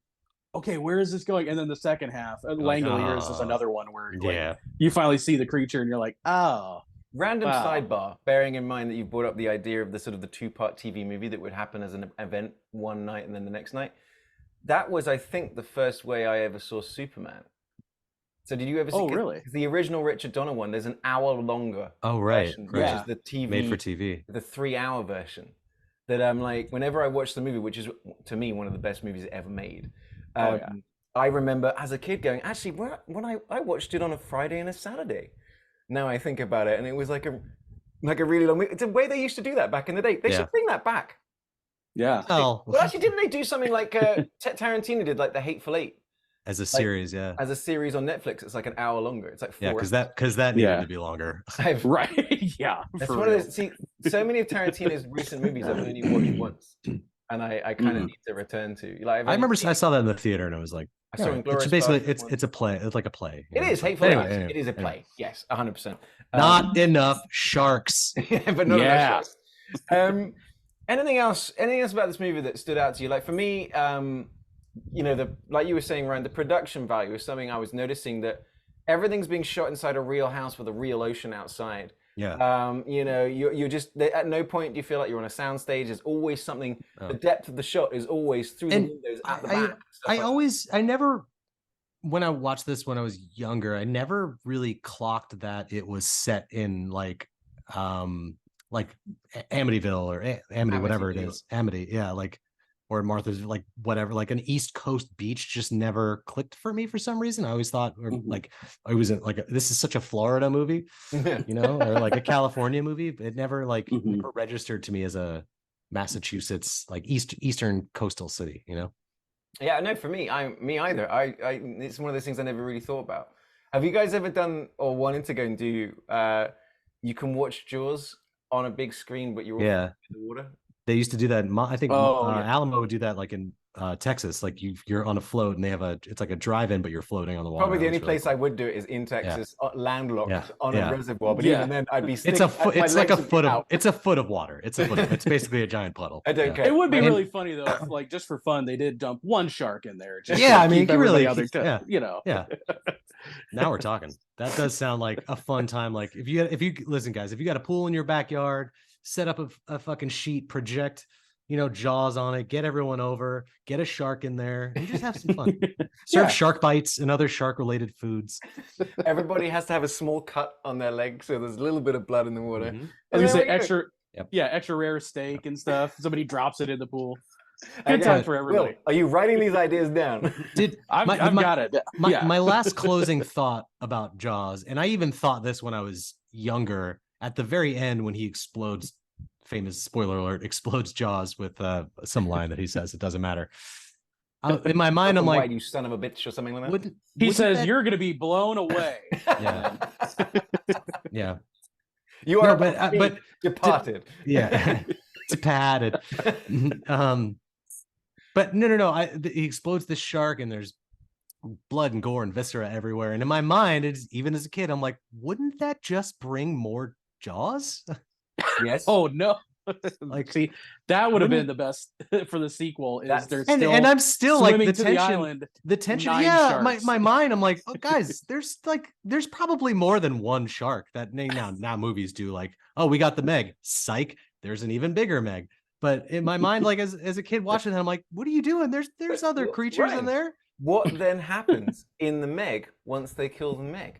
okay, where is this going? And then the second half, Langoliers is another one where you finally see the creature and you're like, oh. Random sidebar, bearing in mind that you brought up the idea of the sort of the 2-part TV movie that would happen as an event one night and then the next night. That was, I think, the first way I ever saw Superman. So did you ever see? Oh, really? The original Richard Donner one, there's an hour longer. Oh, right. Version, which is the TV made for TV, the 3-hour version. That I'm like, whenever I watch the movie, which is to me one of the best movies ever made. I remember as a kid going, actually, when I watched it on a Friday and a Saturday. Now I think about it, and it was like a really long. It's the way they used to do that back in the day. They should bring that back. Yeah. Well, actually, didn't they do something like Tarantino did, like The Hateful Eight, as a series? As a series on Netflix. It's like an hour longer. It's like 4 because that needed to be longer. Right. Yeah. That's one of those. See, so many of Tarantino's recent movies I've only watched once, and I kind of need to return to. Like, I remember I saw that in the theater, and I was like, it's basically it's a play. It's like a play. It is Hateful Eight. It is a play. Yes, 100%. Not enough sharks. But not enough sharks. Anything else about this movie that stood out to you? Like, for me, like you were saying, Ryan, the production value is something I was noticing, that everything's being shot inside a real house with a real ocean outside. Yeah. You're just, at no point do you feel like you're on a soundstage. There's always something. The depth of the shot is always through the windows at the back. When I watched this when I was younger, I never really clocked that it was set in like Amityville or Amity, whatever it is. Amity, yeah, or Martha's, like, whatever, like an East Coast beach just never clicked for me for some reason. I always thought, like, I wasn't like, this is such a Florida movie, or like a California movie. It never never registered to me as a Massachusetts, like eastern coastal city, Yeah, no, for me, me either. It's one of those things I never really thought about. Have you guys ever done or wanted to go and do? You can watch Jaws on a big screen, but you're also in the water. They used to do that. I think Alamo would do that, like in Texas. Like you're on a float, and they have it's like a drive-in, but you're floating on the water. Probably the only place I would do it is in Texas, landlocked on a reservoir. But even then, I'd be. It's a foot. It's like a foot of. It's a foot of water. It's a foot. It's basically a giant puddle. I don't care. It would be really funny though, if, like, just for fun, they did dump one shark in there. Just I mean, keep really, other Yeah. Now we're talking. That does sound like a fun time. Like, if you listen, guys, if you got a pool in your backyard, set up a fucking sheet, project, Jaws on it, get everyone over, get a shark in there, and just have some fun. Serve shark bites and other shark-related foods. Everybody has to have a small cut on their leg, so there's a little bit of blood in the water. And you say extra rare steak and stuff. Somebody drops it in the pool. Good time for everybody. Will, are you writing these ideas down? I've got it. My last closing thought about Jaws, and I even thought this when I was younger, at the very end when he explodes, famous spoiler alert, explodes Jaws with some line that he says, it doesn't matter. In my mind, I'm Why, like, you son of a bitch, or something like that. He wouldn't says that- you're going to be blown away. Yeah. Yeah. You are No, but departed. Yeah. Depahhhted. But no. He explodes the shark, and there's blood and gore and viscera everywhere. And in my mind, even as a kid, I'm like, wouldn't that just bring more Jaws? Yes. Oh no. Like, see, that would have been the best for the sequel. Is they're still and I'm still like swimming the to tension, the island. the tension. 9 Yeah, sharks. my mind. I'm like, oh, guys, there's probably more than one shark. That now movies do, like, oh, we got the Meg. Psych. There's an even bigger Meg. But in my mind, like as a kid watching that, I'm like, what are you doing? There's other creatures in there. What then happens in the Meg once they kill the Meg?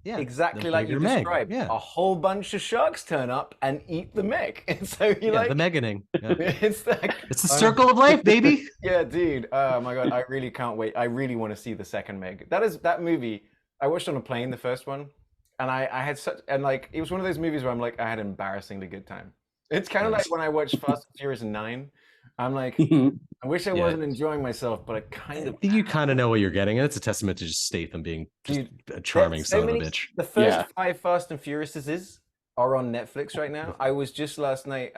Yeah, exactly like you described. Yeah. A whole bunch of sharks turn up and eat the Meg. And so you're like, the Meganing. Yeah. It's like, it's the circle of life, baby. Yeah, dude. Oh my god, I really can't wait. I really want to see the second Meg. That movie. I watched on a plane, the first one, and I had it was one of those movies where I'm like, I had an embarrassingly good time. It's kind of like when I watched Fast and Furious 9. I'm like, I wish I wasn't enjoying myself, but I kind of. You kind of know what you're getting, and it's a testament to just Statham being just a charming son of a bitch. The first 5 Fast and Furiouses are on Netflix right now. I was just last night,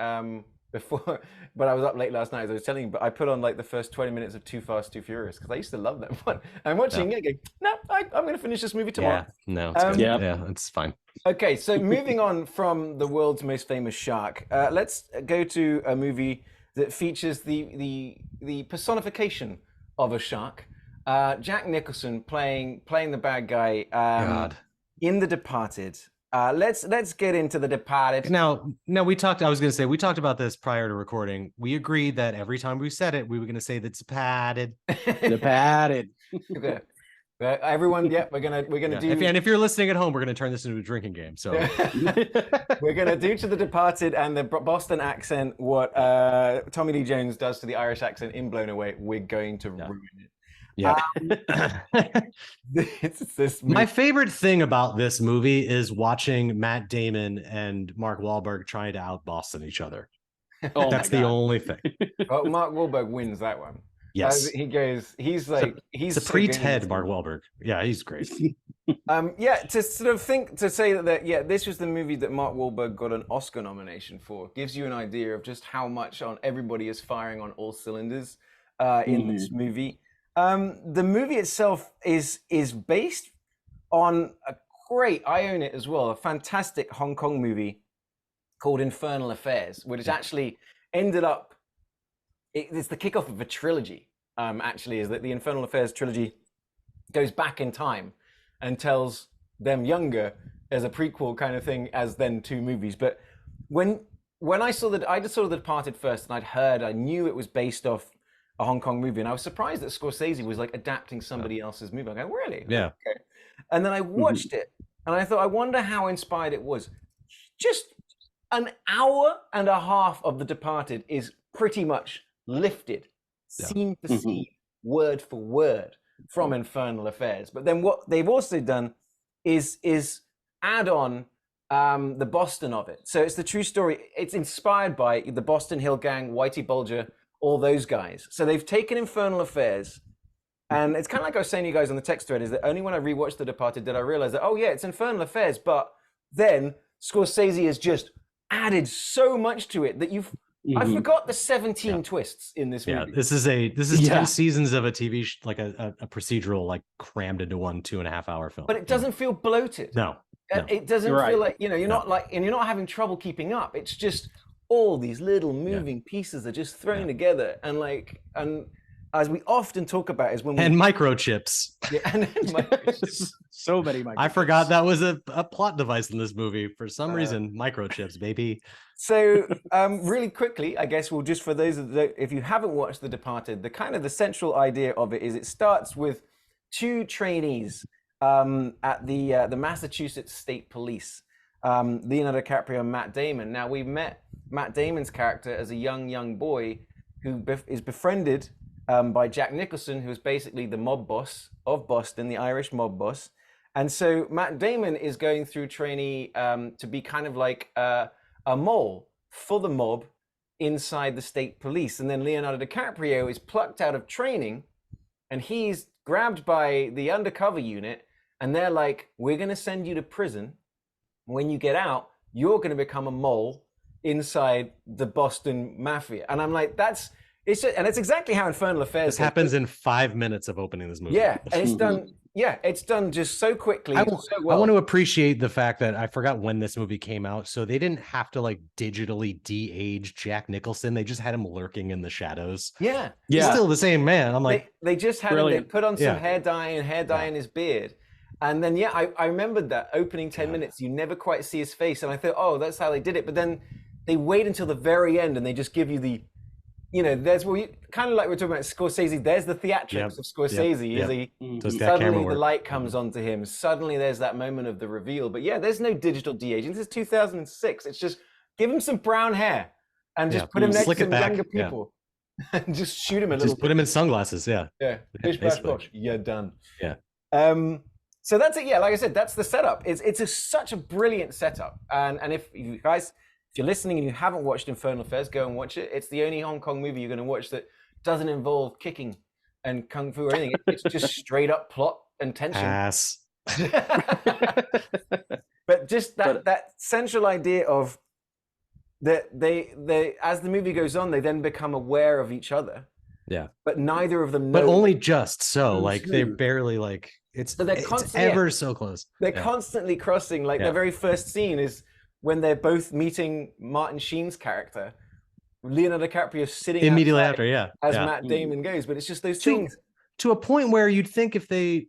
before, but I was up late last night, as I was telling you, but I put on like the first 20 minutes of Too Fast, Too Furious, because I used to love that one. I'm watching it going, no, I'm going to finish this movie tomorrow. Yeah, no, it's good. Yeah, it's fine. Okay, so moving on from the world's most famous shark, let's go to a movie that features the personification of a shark. Jack Nicholson playing the bad guy in The Departed. Let's get into The Departed. Now we talked. I was going to say we talked about this prior to recording. We agreed that every time we said it, we were going to say the Depahhhted. Depahhhted. Okay. Everyone, we're gonna do. And if you're listening at home, we're gonna turn this into a drinking game. So we're gonna do to the Departed and the Boston accent what Tommy Lee Jones does to the Irish accent in Blown Away. We're going to ruin it. Yeah. This my favorite thing about this movie is watching Matt Damon and Mark Wahlberg trying to out Boston each other. Oh, that's the only thing. Well, Mark Wahlberg wins that one. Yes, he's like he's a pre-Ted Mark Wahlberg. Yeah, he's great. To sort of say that this was the movie that Mark Wahlberg got an Oscar nomination for gives you an idea of just how much everybody is firing on all cylinders in this movie. The movie itself is based on a great, I own it as well, a fantastic Hong Kong movie called Infernal Affairs, which actually ended up. It's the kickoff of a trilogy, actually, is that the Infernal Affairs trilogy goes back in time and tells them younger as a prequel kind of thing as then 2 movies. But when I just saw The Departed first, and I knew it was based off a Hong Kong movie, and I was surprised that Scorsese was like adapting somebody else's movie. I go, really? Yeah. Okay. And then I watched it, and I thought, I wonder how inspired it was. Just an hour and a half of The Departed is pretty much lifted scene for scene, word for word from Infernal Affairs. But then what they've also done is add on the Boston of it. So it's the true story. It's inspired by the Boston Hill Gang, Whitey Bulger, all those guys. So they've taken Infernal Affairs, and it's kind of like I was saying to you guys on the text thread, is that only when I rewatched The Departed did I realize that, oh yeah, it's Infernal Affairs, but then Scorsese has just added so much to it that I forgot the 17 twists in this movie. Yeah, this is 10 seasons of a TV like a procedural, like crammed into one 2.5 hour film. But it doesn't feel bloated. No. It doesn't feel like, you're not like, and you're not having trouble keeping up. It's just all these little moving pieces are just thrown together, and as we often talk about is when we... And microchips. Yeah, and microchips. So many microchips. I forgot that was a plot device in this movie. For some reason, microchips, baby. So really quickly, I guess we'll just, for those if you haven't watched The Departed, the central idea of it is it starts with 2 trainees at the Massachusetts State Police, Leonardo DiCaprio and Matt Damon. Now, we met Matt Damon's character as a young boy who is befriended by Jack Nicholson, who is basically the mob boss of Boston, the Irish mob boss. And so Matt Damon is going through trainee to be kind of like a mole for the mob inside the state police. And then Leonardo DiCaprio is plucked out of training and he's grabbed by the undercover unit and they're like, we're going to send you to prison. When you get out, you're going to become a mole inside the Boston Mafia. And I'm like, it's just, and it's exactly how Infernal Affairs This happens in 5 minutes of opening this movie. Yeah, and it's done. Yeah, it's done just so quickly. I so well. want to appreciate the fact that I forgot when this movie came out, so they didn't have to like digitally de-age Jack Nicholson. They just had him lurking in the shadows. Yeah, He's still the same man. I'm like, they just had him. They put on some hair dye in his beard, and then I remembered that opening 10 minutes. You never quite see his face, and I thought, oh, that's how they did it. But then they wait until the very end, and they just give you the. There's kind of like we're talking about Scorsese. There's the theatrics of Scorsese. Suddenly the light comes onto him. Suddenly there's that moment of the reveal. But yeah, there's no digital de-aging. This is 2006. It's just give him some brown hair and just put him next to some younger people and just shoot him a little. Just put him in sunglasses. Yeah. Bish bash bosh. You're done. Yeah. So that's it. Yeah, like I said, that's the setup. It's such a brilliant setup. And if you guys. If you're listening and you haven't watched Infernal Affairs, go and watch it. It's the only Hong Kong movie you're going to watch that doesn't involve kicking and kung fu or anything. It's just straight up plot and tension. Ass. But just that central idea of that they as the movie goes on, they then become aware of each other. Yeah. But neither of them know. But only just so. Like they're barely like it's ever so close. They're constantly crossing. Like the very first scene is when they're both meeting Martin Sheen's character, Leonardo DiCaprio sitting immediately after, as Matt Damon goes. But it's just those things to a point where you'd think if they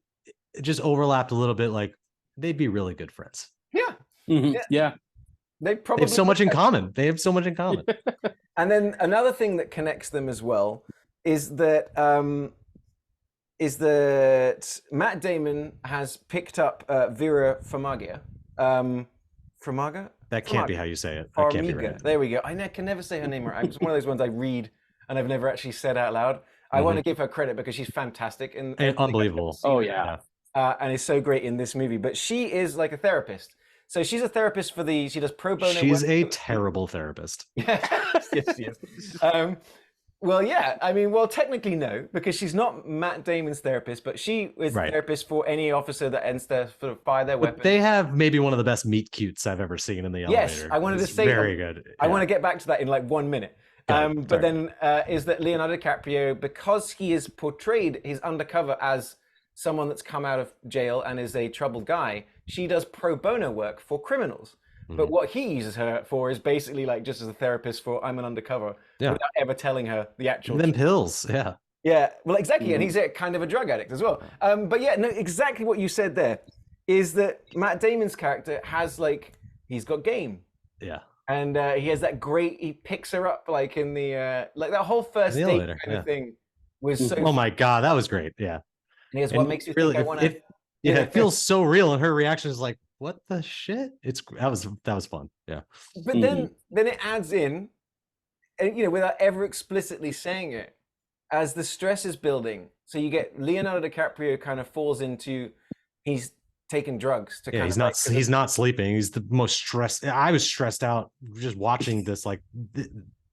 just overlapped a little bit, like they'd be really good friends. Yeah. They probably have so much in common. They have so much in common. And then another thing that connects them as well is that Matt Damon has picked up Vera Farmiga. Farmiga? That can't be how you say it. Farmiga. That can't be right. There we go. I can never say her name right. It's one of those ones I read and I've never actually said out loud. I want to give her credit because she's fantastic and unbelievable. Oh yeah. And is so great in this movie. But she is like a therapist. So she's a therapist she does pro bono. She's a terrible therapist. Yes, she is. Well, yeah. I mean, technically no, because she's not Matt Damon's therapist, but she is a therapist for any officer that ends to sort of fire their weapon. They have maybe one of the best meet cutes I've ever seen in the elevator. Yes, I wanted to say very good. I want to get back to that in like 1 minute. But then is that Leonardo DiCaprio, because he is portrayed, he's undercover as someone that's come out of jail and is a troubled guy, she does pro bono work for criminals. But what he uses her for is basically like just as a therapist for I'm an undercover without ever telling her the actual then pills. Yeah, well, exactly. And he's a kind of a drug addict as well. But yeah, no, exactly what you said there is that Matt Damon's character has he's got game. Yeah. And he has that he picks her up like in the, like that whole first date kind of thing was so. Oh my God, that was great. Yeah. And he has what makes you think I want to. It feels so real. And her reaction is like, what the shit? That was fun. Yeah. But then it adds in, and without ever explicitly saying it, as the stress is building. So you get Leonardo DiCaprio kind of falls into, he's taking drugs to he's not sleeping. He's the most stressed. I was stressed out just watching this, like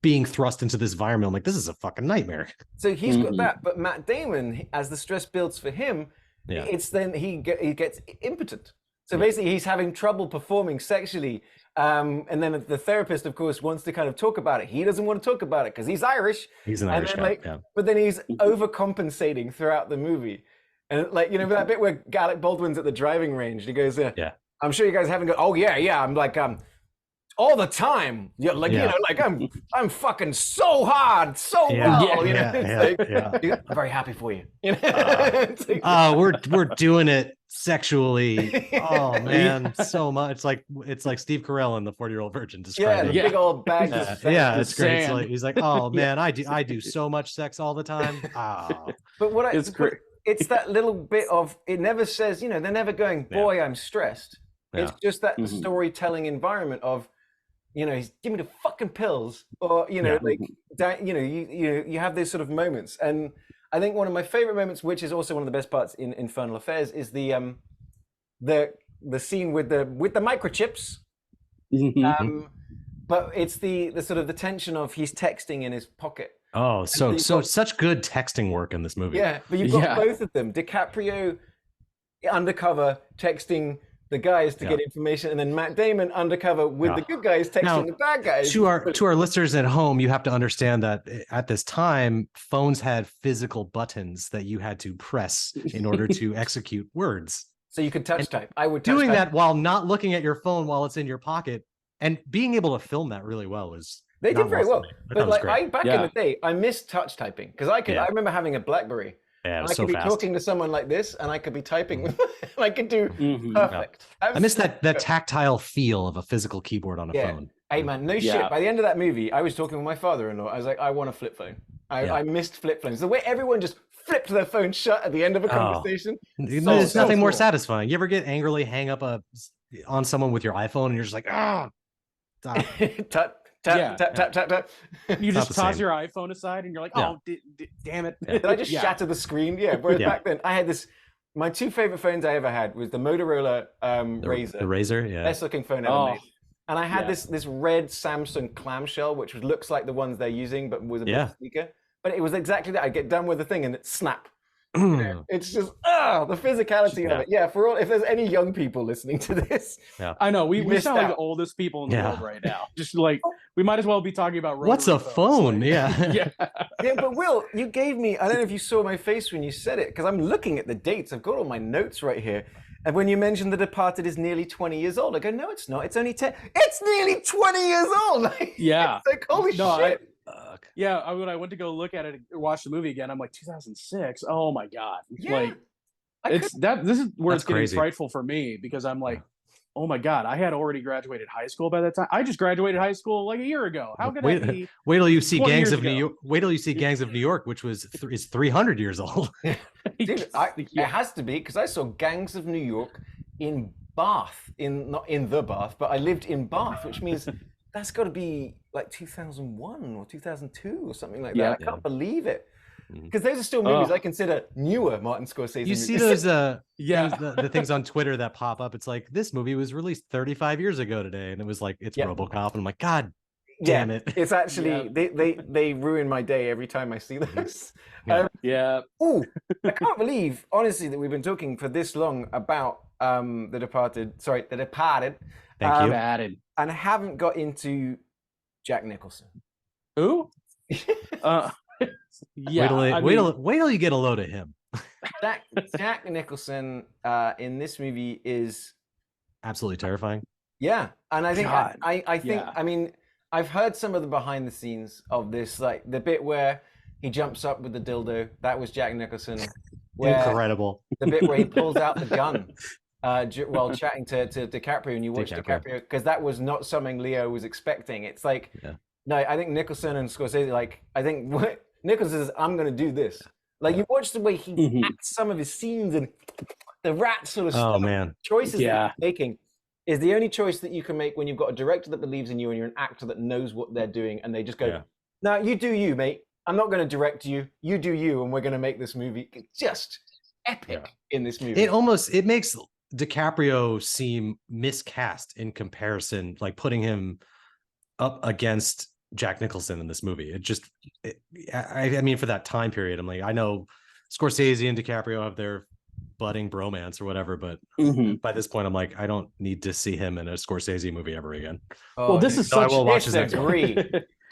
being thrust into this environment. I'm like, this is a fucking nightmare. So he's got that, but Matt Damon, as the stress builds for him, it's then he gets impotent. So basically, he's having trouble performing sexually. And then the therapist, of course, wants to kind of talk about it. He doesn't want to talk about it because he's Irish. He's an Irish guy. But then he's overcompensating throughout the movie. And that bit where Alec Baldwin's at the driving range, he goes, I'm sure you guys haven't got, oh yeah. I'm like, all the time. I'm fucking so hard, so well. I'm very happy for you. We're doing it sexually. Oh man, so much. It's like Steve Carell in the 40-Year-Old Virgin describing. Big old bag. It's great. He's like, oh man, I do so much sex all the time. But it's that little bit of, it never says, they're never going, boy, I'm stressed. It's just that storytelling environment of, he's give me the fucking pills, or you have these sort of moments. And I think one of my favorite moments, which is also one of the best parts in Infernal Affairs, is the scene with the microchips. but it's the sort of the tension of he's texting in his pocket. Oh, such good texting work in this movie. Yeah, but you've got both of them. DiCaprio undercover texting the guys to get information, and then Matt Damon undercover with the good guys texting the bad guys. To our listeners at home, you have to understand that at this time, phones had physical buttons that you had to press in order to execute words. So you could touch type. I would doing that while not looking at your phone while it's in your pocket, and being able to film that really well was. They did very well, but like back in the day, I missed touch typing because I remember having a BlackBerry. Yeah, I could be talking to someone like this, and I could be typing with, and I could do perfect. I miss that tactile feel of a physical keyboard on a phone. Hey man, no shit. By the end of that movie, I was talking with my father-in-law. I was like, I want a flip phone. I missed flip phones. The way everyone just flipped their phone shut at the end of a conversation. There's nothing more satisfying. You ever get angrily hang up on someone with your iPhone, and you're just like, Tap, tap, tap, tap. You just toss your iPhone aside and you're like, oh, damn it. Did I just shatter the screen? Yeah. Whereas back then, I had my two favorite phones I ever had was the Motorola Razr. The Razr, Best looking phone ever made. And I had this red Samsung clamshell, which looks like the ones they're using, but was a bit sleeker. But it was exactly that. I'd get done with the thing and it snap. It's just the physicality of it. Yeah, if there's any young people listening to this, I know we sound like the oldest people in the world right now. Just like we might as well be talking about what's a phone? Like, yeah. But Will, you gave me. I don't know if you saw my face when you said it because I'm looking at the dates. I've got all my notes right here. And when you mentioned The Departed is nearly 20 years old, I go, no, it's not. It's only 10. It's nearly 20 years old. Like, it's like holy shit. When I went to go look at it, watch the movie again, I'm like 2006. Oh my god! Like, this is where it's getting frightful for me because I'm like, oh my god, I had already graduated high school by that time. I just graduated high school like a year ago. How could that be? Wait till you see Gangs of New York. Wait till you see Gangs of New York, which is 300 years old. Dude, it has to be because I saw Gangs of New York in Bath, not in the Bath, but I lived in Bath, which means. That's got to be like 2001 or 2002 or something like that. I can't believe it. Because those are still movies I consider newer Martin Scorsese You movies. see those the things on Twitter that pop up. It's like, this movie was released 35 years ago today. And it was like, it's RoboCop. And I'm like, God damn it. It's actually, they ruin my day every time I see those. Oh, I can't believe, honestly, that we've been talking for this long about The Departed. Thank you. And I haven't got into Jack Nicholson. Who? Wait till you get a load of him. Jack Nicholson in this movie is absolutely terrifying. Yeah, and I think I mean I've heard some of the behind the scenes of this, like the bit where he jumps up with the dildo. That was Jack Nicholson. Incredible. The bit where he pulls out the gun. While chatting to DiCaprio, and you watch DiCaprio because that was not something Leo was expecting. It's like, no, I think Nicholson and Scorsese, like, I think what Nicholson says, I'm going to do this. Like, you watch the way he acts some of his scenes and the rat sort of stuff, choices that he's making is the only choice that you can make when you've got a director that believes in you and you're an actor that knows what they're doing, and they just go, "No, you do you, mate. I'm not going to direct you. You do you, and we're going to make this movie." It's just epic in this movie. It makes DiCaprio seem miscast in comparison, like putting him up against Jack Nicholson in this movie. I mean, for that time period, I'm like, I know Scorsese and DiCaprio have their budding bromance or whatever, but by this point, I'm like, I don't need to see him in a Scorsese movie ever again. Well, this is such a disagree.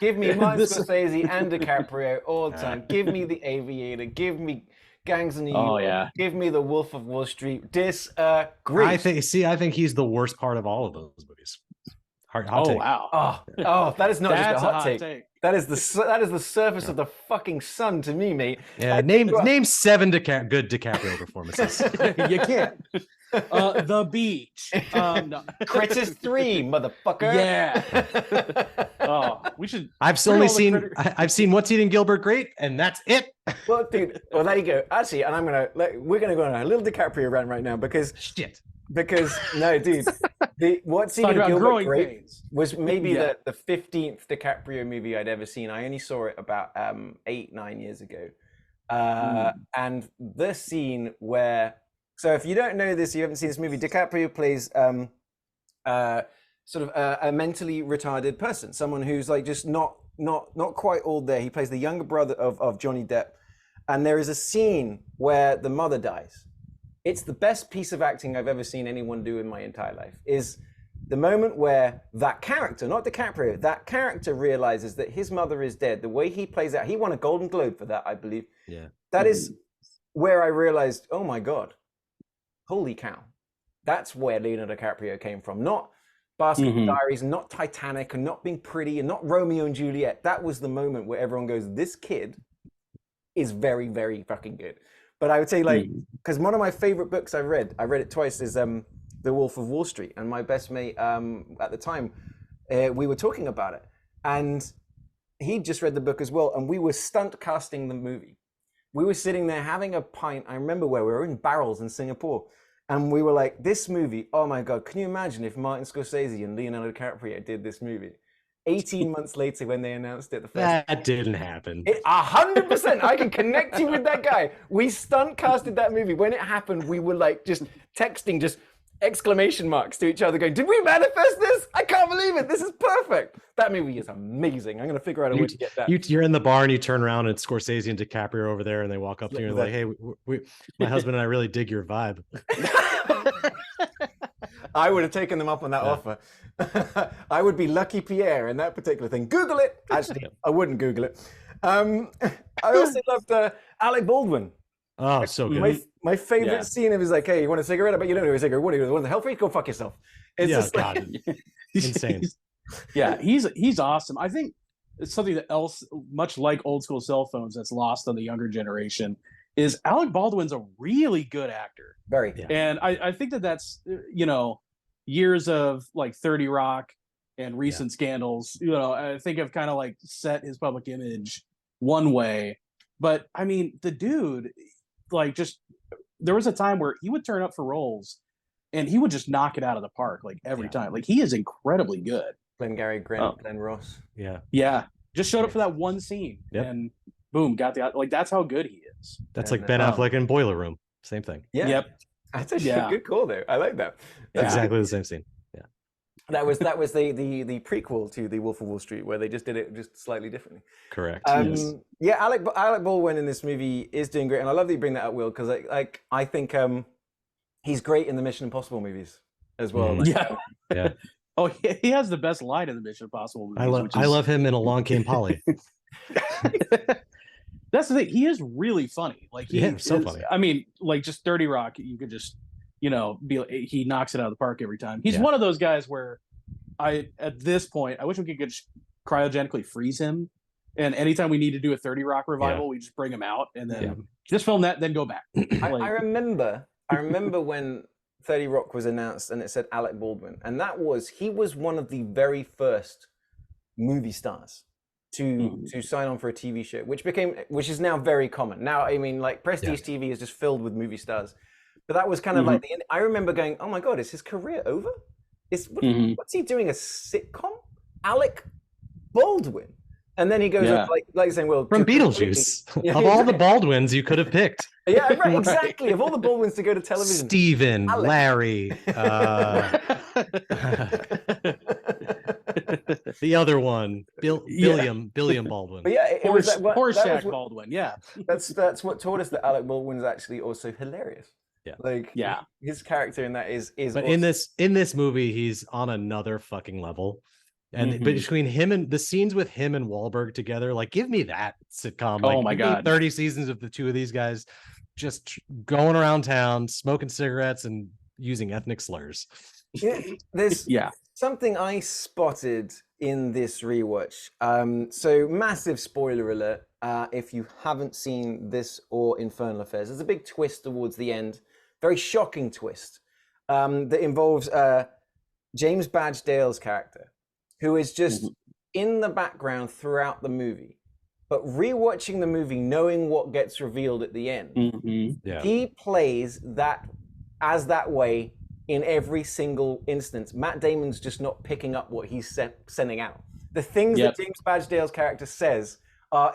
Give me Martin Scorsese and DiCaprio all the time. Give me The Aviator. Give me Gangs of New York. Give me The Wolf of Wall Street. Disagree. I think he's the worst part of all of those movies. Hot take. Wow. Oh, that is not just a hot take. That is the surface of the fucking sun to me, mate. Yeah, name 7 good DiCaprio performances. You can't. The Beach. No. Critters 3, motherfucker. Yeah. We should. I've seen What's Eating Gilbert Grape, and that's it. Well, dude. Well, there you go. Actually, and we're gonna go on a little DiCaprio rant right now because no, dude. What's Eating Gilbert Grape was maybe the 15th DiCaprio movie I'd ever seen. I only saw it about 8-9 years ago, and the scene where. So if you don't know this, you haven't seen this movie. DiCaprio plays sort of a mentally retarded person, someone who's like just not quite all there. He plays the younger brother of Johnny Depp, and there is a scene where the mother dies. It's the best piece of acting I've ever seen anyone do in my entire life. Is the moment where that character, not DiCaprio, that character realizes that his mother is dead. The way he plays out, he won a Golden Globe for that, I believe. Yeah. That is where I realized, oh my God, holy cow. That's where Leonardo DiCaprio came from. Not Basketball Diaries, not Titanic, and not Being Pretty, and not Romeo and Juliet. That was the moment where everyone goes, this kid is very, very fucking good. But I would say, like, because one of my favorite books I read it twice, is The Wolf of Wall Street. And my best mate at the time, we were talking about it. And he just read the book as well. And we were stunt casting the movie. We were sitting there having a pint. I remember where we were in Barrels in Singapore. And we were like, this movie, oh my God, can you imagine if Martin Scorsese and Leonardo DiCaprio did this movie? 18 months later when they announced it, that didn't happen. 100%. I can connect you with that guy. We stunt casted that movie. When it happened, we were like just texting, just exclamation marks to each other going, did we manifest this? I can't believe it. This is perfect. That movie is amazing. I'm going to figure out a way to get that. You're in the bar and you turn around and it's Scorsese and DiCaprio over there and they walk up to you and like, hey, my husband and I really dig your vibe. I would have taken them up on that offer. I would be Lucky Pierre in that particular thing. Google it. Actually, I wouldn't Google it. I also loved Alec Baldwin. Oh, so good. My favorite scene of is like, hey, you want a cigarette? I bet you don't know a cigarette. What are you, one of the hell for you? Go fuck yourself. It's just like, insane. He's awesome. I think it's something else, much like old school cell phones, that's lost on the younger generation, is Alec Baldwin's a really good actor. Very. Yeah. And I think that's, years of like 30 Rock and recent scandals, I think have kind of like set his public image one way. But I mean, the dude, like, just, there was a time where he would turn up for roles and he would just knock it out of the park, like every time. Like, he is incredibly good. Glengarry Grant, Glenn Ross. Yeah. Just showed up for that one scene and boom, got the, like, that's how good he is. That's like Ben Affleck in Boiler Room. Same thing. Yeah. Yep. That's a good call there. I like that. Exactly the same scene. Yeah. That was the prequel to The Wolf of Wall Street, where they just did it just slightly differently. Correct. Yeah, Alec Baldwin in this movie is doing great, and I love that you bring that up, Will, because I think he's great in the Mission Impossible movies as well. Yeah. Oh, he has the best line in the Mission Impossible movies. I love him in Along Came Polly. That's the thing. He is really funny. Like, so funny. I mean, like, just 30 Rock, you could just, he knocks it out of the park every time. He's one of those guys where at this point, I wish we could just cryogenically freeze him. And anytime we need to do a 30 Rock revival, we just bring him out and then just film that, then go back. I remember when 30 Rock was announced and it said Alec Baldwin. And he was one of the very first movie stars to sign on for a TV show, which is now very common. Now, I mean, like, Prestige TV is just filled with movie stars. But that was kind of like I remember going, oh my God, is his career over? What's he doing, a sitcom? Alec Baldwin. And then he goes up like saying, well, from Beetlejuice. Of all the Baldwins you could have picked. Yeah, right, exactly. Of all the Baldwins to go to television. Steven, Alec. Larry, the other one, Billiam Baldwin. But yeah, it was that Horseshack Baldwin. Yeah, that's what taught us that Alec Baldwin is actually also hilarious. His character in that is. But awesome. in this movie, he's on another fucking level. And between him and the scenes with him and Wahlberg together, like, give me that sitcom. Like, oh my God, 30 seasons of the two of these guys just going around town, smoking cigarettes and using ethnic slurs. There's something I spotted in this rewatch. So massive spoiler alert. If you haven't seen this or Infernal Affairs, there's a big twist towards the end. Very shocking twist that involves James Badge Dale's character, who is just in the background throughout the movie. But rewatching the movie, knowing what gets revealed at the end, he plays that way in every single instance. Matt Damon's just not picking up what he's sending out. The things that James Badge Dale's character says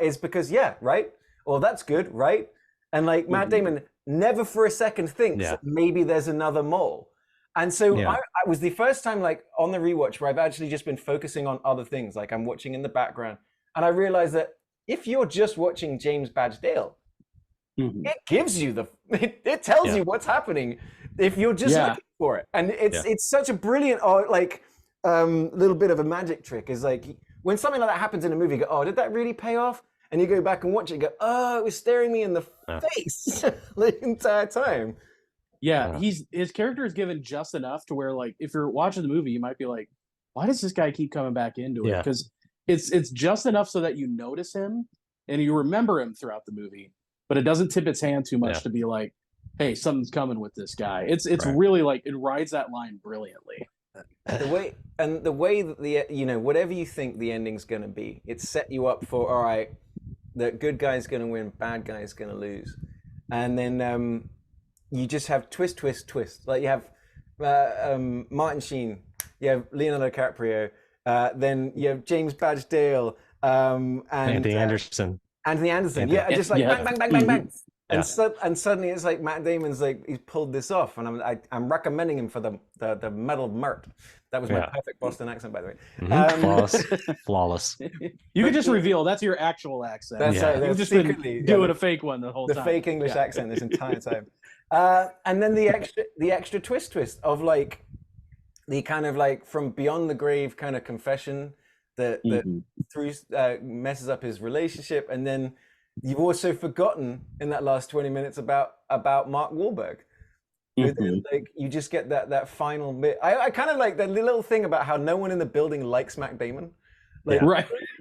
is because, right? Well, that's good, right? And like Matt Damon never for a second thinks maybe there's another mole. And so I was the first time like on the rewatch where I've actually just been focusing on other things, like I'm watching in the background, and I realized that if you're just watching James Badge Dale, it gives you it tells you what's happening if you're just looking for it, and it's such a brilliant little bit of a magic trick. Is like when something like that happens in a movie, you go, oh, did that really pay off? And you go back and watch it, and go, oh, it was staring me in the face the entire time. Yeah, his character is given just enough to where, like, if you're watching the movie, you might be like, why does this guy keep coming back into it? Because it's just enough so that you notice him and you remember him throughout the movie, but it doesn't tip its hand too much to be like, hey, something's coming with this guy. It's really like it rides that line brilliantly. The way that the whatever you think the ending's going to be, it's set you up for, all right, the good guy's going to win, bad guy's going to lose, and then you just have twist. Like you have Martin Sheen, you have Leonardo DiCaprio, then you have James Badge Dale, and Anthony Anderson. Just like bang. And suddenly it's like Matt Damon's like he's pulled this off, and I'm recommending him for the Medal of Merit. That was my perfect Boston accent, by the way. Flawless. You could just reveal that's your actual accent. That's right. You've just been doing a fake one the whole time. The fake English accent this entire time. And then the extra twist of like the kind of like from beyond the grave kind of confession that through messes up his relationship, and then you've also forgotten in that last 20 minutes about Mark Wahlberg. Like you just get that final bit. I kind of like that little thing about how no one in the building likes Matt Damon. Like,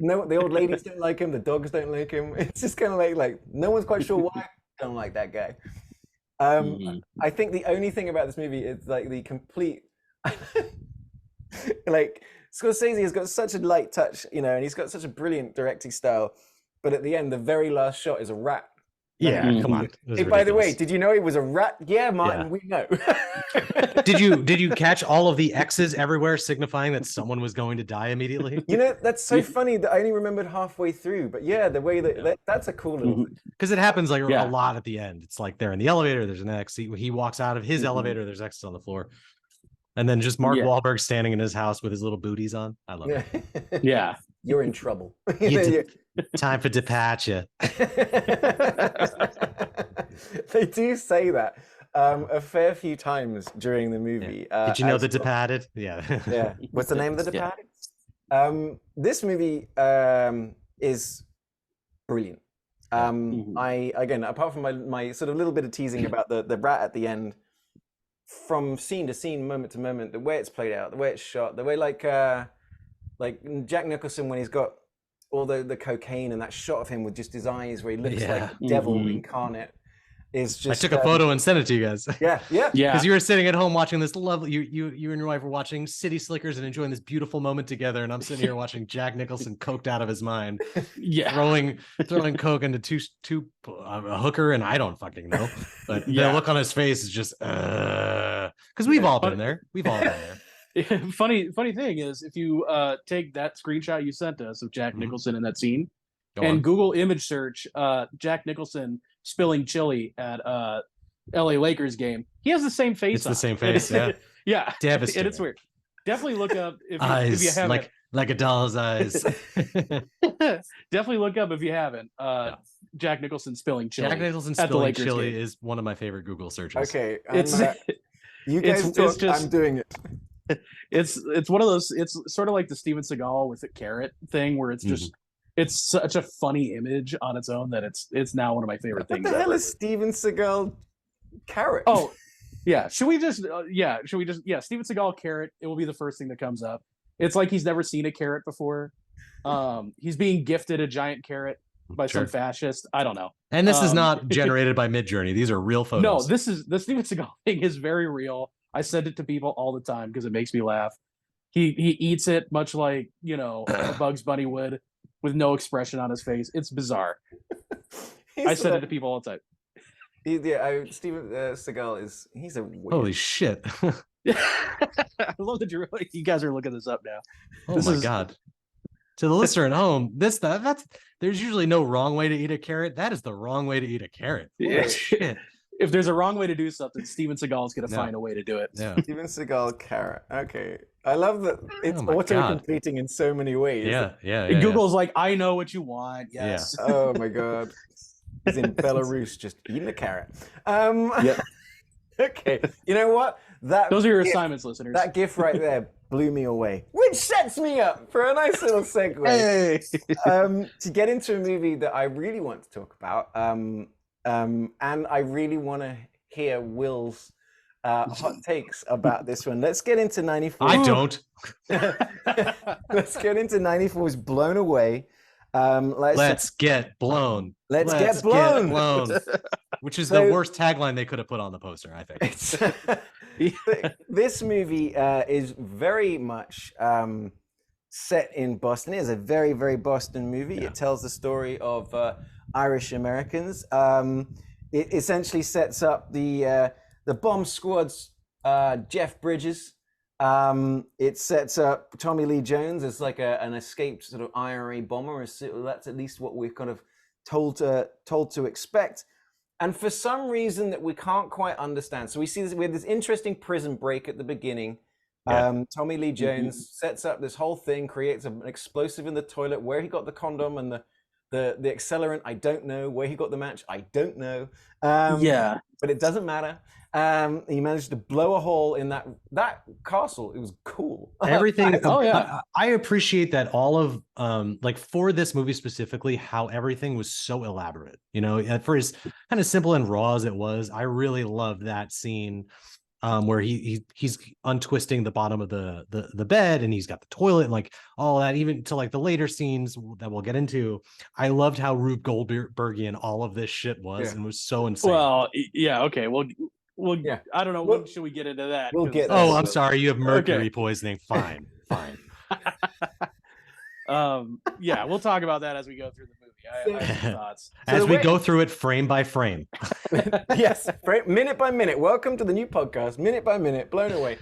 no, the old ladies don't like him, the dogs don't like him. It's just kind of like no one's quite sure why I don't like that guy. I think the only thing about this movie is like the complete like Scorsese has got such a light touch, and he's got such a brilliant directing style. But at the end, the very last shot is a rat. Come on. Hey, by the way, did you know it was a rat? Yeah, Martin, we know. Did you catch all of the X's everywhere signifying that someone was going to die immediately? That's so funny that I only remembered halfway through. But yeah, the way that's a cool little thing. Because it happens like a lot at the end. It's like they're in the elevator, there's an X. He walks out of his elevator, there's X's on the floor. And then just Mark Wahlberg standing in his house with his little booties on. I love it. Yeah. You're in trouble. Time for Depahhhted. They do say that a fair few times during the movie. Did you know the Depahhhted? Yeah. What's the name of the Depahhhted? This movie is brilliant. I again, apart from my sort of little bit of teasing about the rat at the end, from scene to scene, moment to moment, the way it's played out, the way it's shot, the way like Jack Nicholson when he's got all the cocaine and that shot of him with just his eyes where he looks like devil incarnate is just. I took a photo and sent it to you guys. Yeah. Because you were sitting at home watching this lovely. You and your wife were watching City Slickers and enjoying this beautiful moment together, and I'm sitting here watching Jack Nicholson coked out of his mind, throwing coke into a hooker, and I don't fucking know, but the look on his face is just because we've all been there. We've all been there. Funny thing is, if you take that screenshot you sent us of Jack Nicholson in that scene and Google image search Jack Nicholson spilling chili at LA Lakers game, he has the same face. It's the same face, yeah. Devastating. And it's weird. Definitely look up if you haven't. Like a doll's eyes. Definitely look up if you haven't. Jack Nicholson spilling chili. Jack Nicholson spilling chili is one of my favorite Google searches. Okay, you guys talk, I'm doing it. It's one of those. It's sort of like the Steven Seagal with a carrot thing, where it's just it's such a funny image on its own that it's now one of my favorite things. What the hell is Steven Seagal carrot? Oh, yeah. Should we just Steven Seagal carrot? It will be the first thing that comes up. It's like he's never seen a carrot before. He's being gifted a giant carrot by some fascist. I don't know. And this is not generated by Midjourney. These are real photos. No, the Steven Seagal thing is very real. I send it to people all the time because it makes me laugh. He eats it much like, a Bugs Bunny would, with no expression on his face. It's bizarre. I send it to people all the time. Steven Seagal he's a weird. Holy shit. I love that you guys are looking this up now. Oh my God. To the listener at home, that's there's usually no wrong way to eat a carrot. That is the wrong way to eat a carrot. Yeah. Shit. if there's a wrong way to do something, Steven Seagal is going to find a way to do it. Yeah. Steven Seagal carrot. Okay. I love that it's Oh my auto-completing in so many ways. Yeah. Google's like, I know what you want. Yes. Yeah. Oh my god. He's in Belarus just eating a carrot. Yep. Okay. You know what? Those are your assignments, listeners. That gif right there blew me away, which sets me up for a nice little segue. Hey. To get into a movie that I really want to talk about, and I really want to hear Will's hot takes about this one. Let's get into 94. I don't. Let's get into 94's Blown Away. Let's get blown. Let's get blown. Which is So- the worst tagline they could have put on the poster, I think. This movie is very much set in Boston. It is a very, very Boston movie. Yeah. It tells the story of Irish Americans. It essentially sets up the bomb squad's Jeff Bridges. It sets up Tommy Lee Jones as like an escaped sort of IRA bomber. That's at least what we've kind of told to expect. And for some reason that we can't quite understand, so we have this interesting prison break at the beginning. Yeah. Tommy Lee Jones sets up this whole thing, creates an explosive in the toilet. Where he got the condom and the accelerant, I don't know. Where he got the match, I don't know. Yeah. But it doesn't matter. He managed to blow a hole in that castle. It was cool. Everything. Oh, yeah. I appreciate that all of like for this movie specifically, how everything was so elaborate. You know, for as kind of simple and raw as it was, I really loved that scene where he's untwisting the bottom of the bed and he's got the toilet and like all that, even to like the later scenes that we'll get into. I loved how Rube Goldbergian all of this shit was and was so insane. Well, yeah. Okay. Well, Yeah. I don't know. We'll- When should we get into that? we'll 'Cause- get there. Oh, I'm sorry. You have mercury Okay. poisoning. Fine. Yeah, we'll talk about that as we go through the movie. I have some thoughts. So As the we way- go through it frame by frame. Yes, minute by minute. Welcome to the new podcast, Minute by Minute, Blown Away.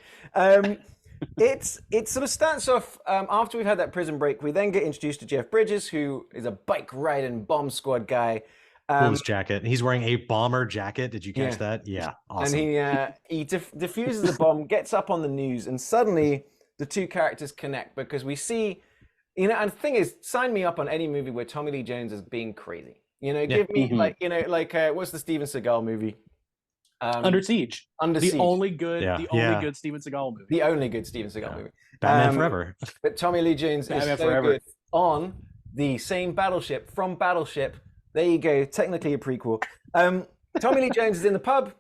It sort of starts off after we've had that prison break. We then get introduced to Jeff Bridges, who is a bike riding bomb squad guy. Coolest jacket. He's wearing a bomber jacket. Did you catch that? Yeah, awesome. And he diffuses the bomb, gets up on the news, and suddenly the two characters connect because we see, you know, and the thing is, sign me up on any movie where Tommy Lee Jones is being crazy. You know, give me like, you know, like what's the Steven Seagal movie? Under Siege. Under The Siege. only good, Yeah. the only Yeah. good Steven Seagal movie. The only good Steven Seagal movie. Batman Forever. But Tommy Lee Jones Batman is so Forever. good on the same battleship from Battleship. There you go, technically a prequel. Tommy Lee Jones is in the pub.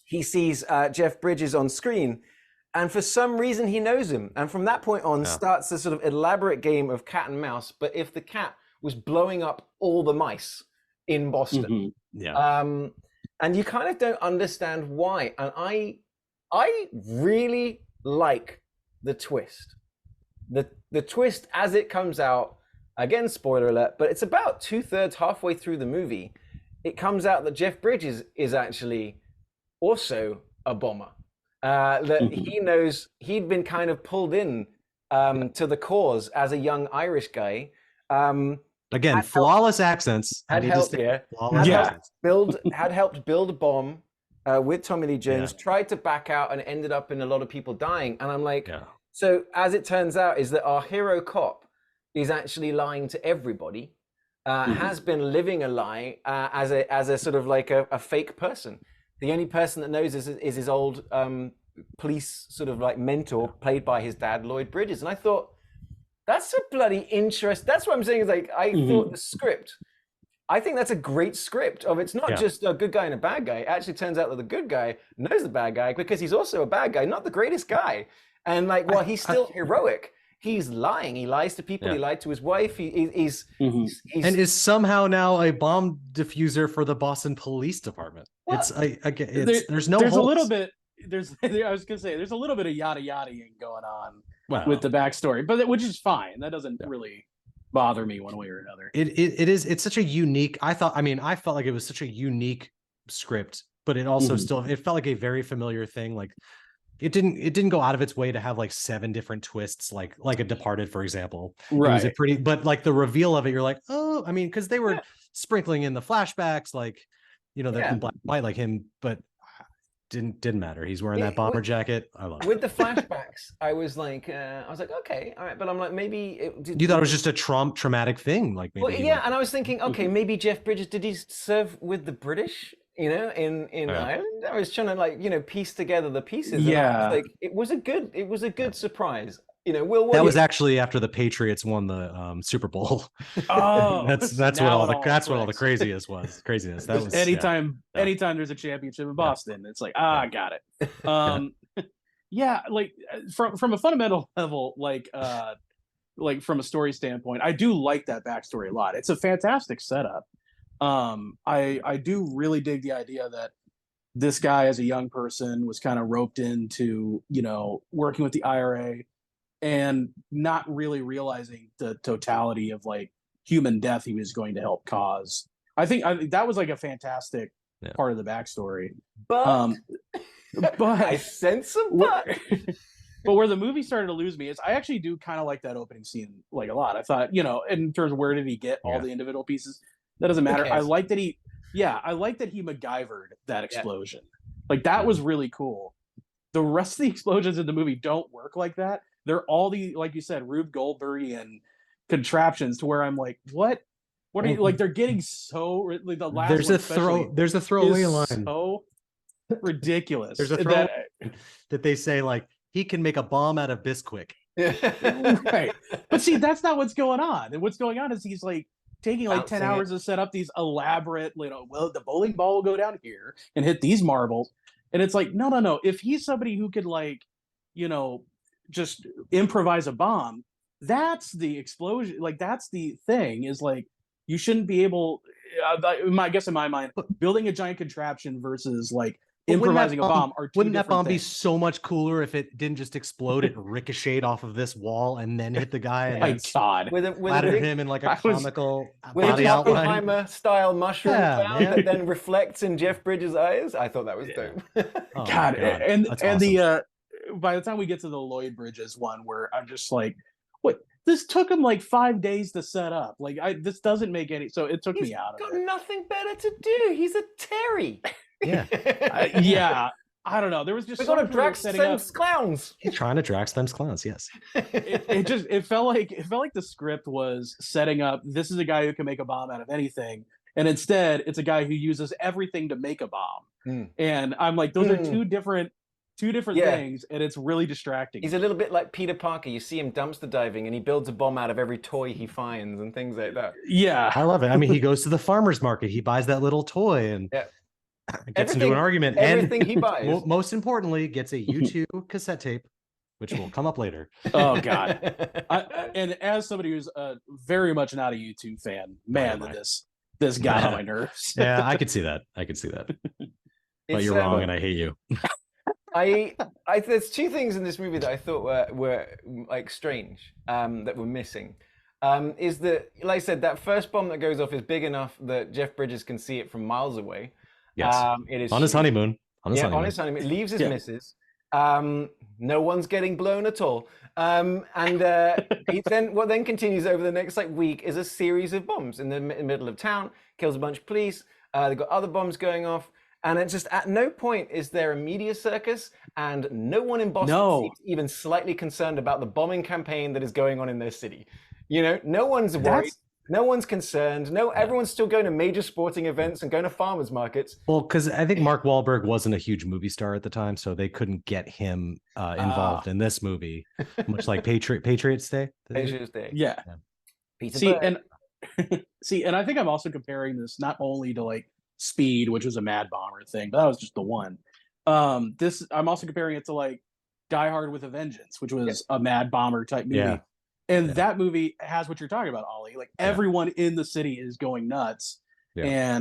He sees Jeff Bridges on screen, and for some reason he knows him. And from that point on starts a sort of elaborate game of cat and mouse. But if the cat was blowing up all the mice in Boston, Mhm. Yeah. and you kind of don't understand why. And I really like the twist. The twist as it comes out. Again, spoiler alert, but it's about 2/3 halfway through the movie. It comes out that Jeff Bridges is actually also a bomber. That he knows he'd been kind of pulled in to the cause as a young Irish guy. Again, flawless accents. I Had need to helped say here. flawless Yeah. accents. Had helped build a bomb with Tommy Lee Jones. Tried to back out and ended up in a lot of people dying. And I'm like, Yeah. so as it turns out, is that our hero cop is actually lying to everybody. Has been living a lie as a sort of like a fake person. The only person that knows is his old police sort of like mentor, played by his dad, Lloyd Bridges. And I thought, that's a bloody interest. That's what I'm saying is like, I thought the script, I think that's a great script of it's not just a good guy and a bad guy. It actually turns out that the good guy knows the bad guy because he's also a bad guy, not the greatest guy. And like, while he's still heroic, he's lying. He lies to people. He lied to his wife. He's And is somehow now a bomb diffuser for the Boston Police Department. Well, There's no a holds. little bit. I was gonna say there's a little bit of yada yadaing going on Well, with the backstory, but which is fine. That doesn't really bother me one way or another. it's such a unique. I felt like it was such a unique script, but it also it felt like a very familiar thing. Like it didn't go out of its way to have like 7 different twists, like a Departed, for example. Right. It was a pretty, but like the reveal of it, you're like, oh, I mean, because they were sprinkling in the flashbacks, like you know, they're in black and white like him, but didn't matter. He's wearing that bomber jacket. I love with it. the flashbacks. I was like, okay, all right, but I'm like, maybe You thought it was just a traumatic thing, like maybe. Well, yeah, and I was thinking, okay, maybe Jeff Bridges, did he serve with the British? You know, in Ireland. I was trying to, like, you know, piece together the pieces. Yeah, like it was a good surprise. You know, Will. That was actually after the Patriots won the Super Bowl. Oh, that's what all the craziness was. That was anytime there's a championship in Boston, it's like, got it. Yeah, like from a fundamental level, like from a story standpoint, I do like that backstory a lot. It's a fantastic setup. I do really dig the idea that this guy, as a young person, was kind of roped into, you know, working with the IRA and not really realizing the totality of like human death he was going to help cause. I think that was like a fantastic part of the backstory. But I sense a but. But where the movie started to lose me is I actually do kind of like that opening scene like a lot. I thought, you know, in terms of where did he get all the individual pieces, that doesn't matter. I like that he MacGyvered that explosion. Like that was really cool. The rest of the explosions in the movie don't work like that. They're all like you said, Rube Goldbergian contraptions to where I'm like, what are you, like, they're getting so, like, the last there's a throwaway line. So ridiculous. There's a throwaway that they say, like, he can make a bomb out of Bisquick. Right. But see, that's not what's going on. And what's going on is he's like taking like 10 hours to set up these elaborate, you know, well, the bowling ball will go down here and hit these marbles. And it's like, no. If he's somebody who could, like, you know, just improvise a bomb, that's the explosion. Like, that's the thing, is like, you shouldn't be able, I guess in my mind, building a giant contraption versus like improvising a bomb are two wouldn't that bomb things. be so much cooler if it didn't just explode, it ricocheted off of this wall and then hit the guy and my God, with him in like a comical body outline, Oppenheimer style mushroom cloud that then reflects in Jeff Bridges' eyes? I thought that was dope. God. And awesome. The by the time we get to the Lloyd Bridges one, where I'm just like, what? This took him like 5 days to set up. Like, this doesn't make any. So it took me out of it. He's got nothing better to do. He's a Terry. Yeah. I don't know. There was just we got to Drax them clowns. He's trying to Drax them clowns. Yes. it felt like the script was setting up, this is a guy who can make a bomb out of anything, and instead it's a guy who uses everything to make a bomb. And I'm like, those are two different things, and it's really distracting. He's a little bit like Peter Parker. You see him dumpster diving and he builds a bomb out of every toy he finds and things like that. Yeah, I love it. I mean, he goes to the farmer's market, he buys that little toy and gets into an argument, everything and he buys, most importantly, gets a U2 cassette tape, which will come up later. Oh God. And as somebody who's very much not a U2 fan, man, this got on my nerves. Yeah, I could see that. But you're wrong, and I hate you. There's two things in this movie that I thought were like strange, that were missing. Is that, like I said, that first bomb that goes off is big enough that Jeff Bridges can see it from miles away. Yes. It is on his honeymoon. On his honeymoon. Leaves his missus. No one's getting blown at all. What then continues over the next week is a series of bombs in the middle of town, kills a bunch of police. They've got other bombs going off. And it's just, at no point is there a media circus, and no one in Boston seems even slightly concerned about the bombing campaign that is going on in their city. You know, no one's worried. No one's concerned. Everyone's still going to major sporting events and going to farmers markets. Well, because I think Mark Wahlberg wasn't a huge movie star at the time, so they couldn't get him involved in this movie, much like Patriots Day. Yeah. And I think I'm also comparing this not only to like Speed, which was a Mad Bomber thing, but that was just the one. I'm also comparing it to like Die Hard with a Vengeance, which was a Mad Bomber type movie. Yeah. And that movie has what you're talking about, Ollie. Like everyone in the city is going nuts. Yeah.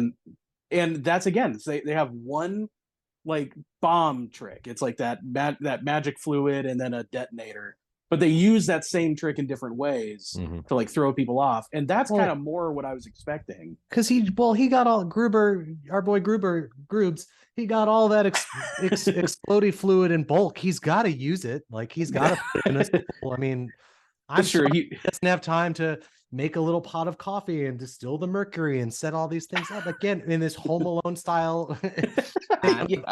And that's, again, they have one like bomb trick. It's like that magic fluid and then a detonator. But they use that same trick in different ways to like throw people off. And that's kind of more what I was expecting. Because he got all Gruber, our boy Grubes, he got all that exploding fluid in bulk. He's got to use it. Like, he's got to put it in a, I mean, I'm sure he doesn't have time to make a little pot of coffee and distill the mercury and set all these things up again in this Home Alone style. And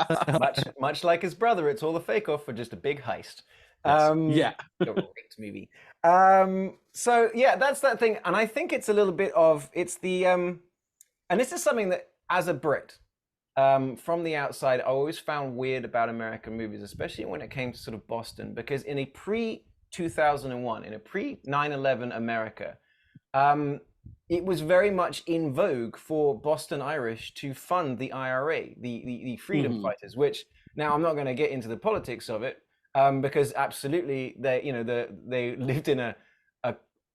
much like his brother, it's all a fake off for just a big heist. Yeah. A great movie. So yeah, that's that thing. And I think it's a little bit of, it's the, and this is something that as a Brit, from the outside, I always found weird about American movies, especially when it came to sort of Boston, because in a pre-2001, in a pre-9/11 America, it was very much in vogue for Boston Irish to fund the IRA, the freedom fighters, which now I'm not going to get into the politics of it, because absolutely they lived in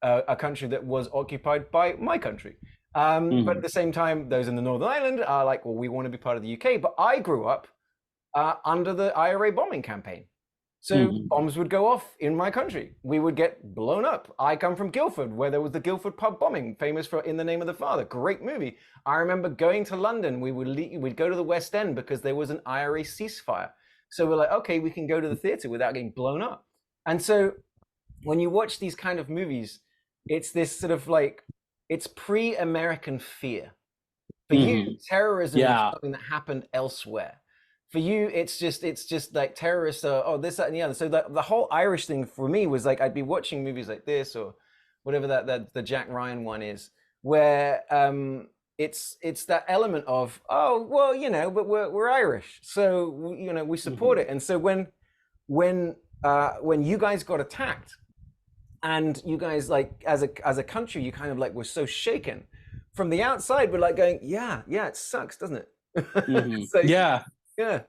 a country that was occupied by my country. But at the same time, those in the Northern Ireland are like, well, we want to be part of the UK. But I grew up under the IRA bombing campaign. So bombs would go off in my country. We would get blown up. I come from Guildford, where there was the Guildford pub bombing, famous for In the Name of the Father. Great movie. I remember going to London. We'd go to the West End because there was an IRA ceasefire. So we're like, okay, we can go to the theater without getting blown up. And so when you watch these kind of movies, it's this sort of like, it's pre-American fear. For you, terrorism is something that happened elsewhere. For you, it's just like terrorists, this, that, and the other. So the whole Irish thing for me was like, I'd be watching movies like this or whatever that the Jack Ryan one is, where it's that element of, oh, well, but we're Irish, so we support it. And so when you guys got attacked, and you guys, like, as a country, you kind of like were so shaken. From the outside, we're like going, yeah, it sucks, doesn't it? So, yeah,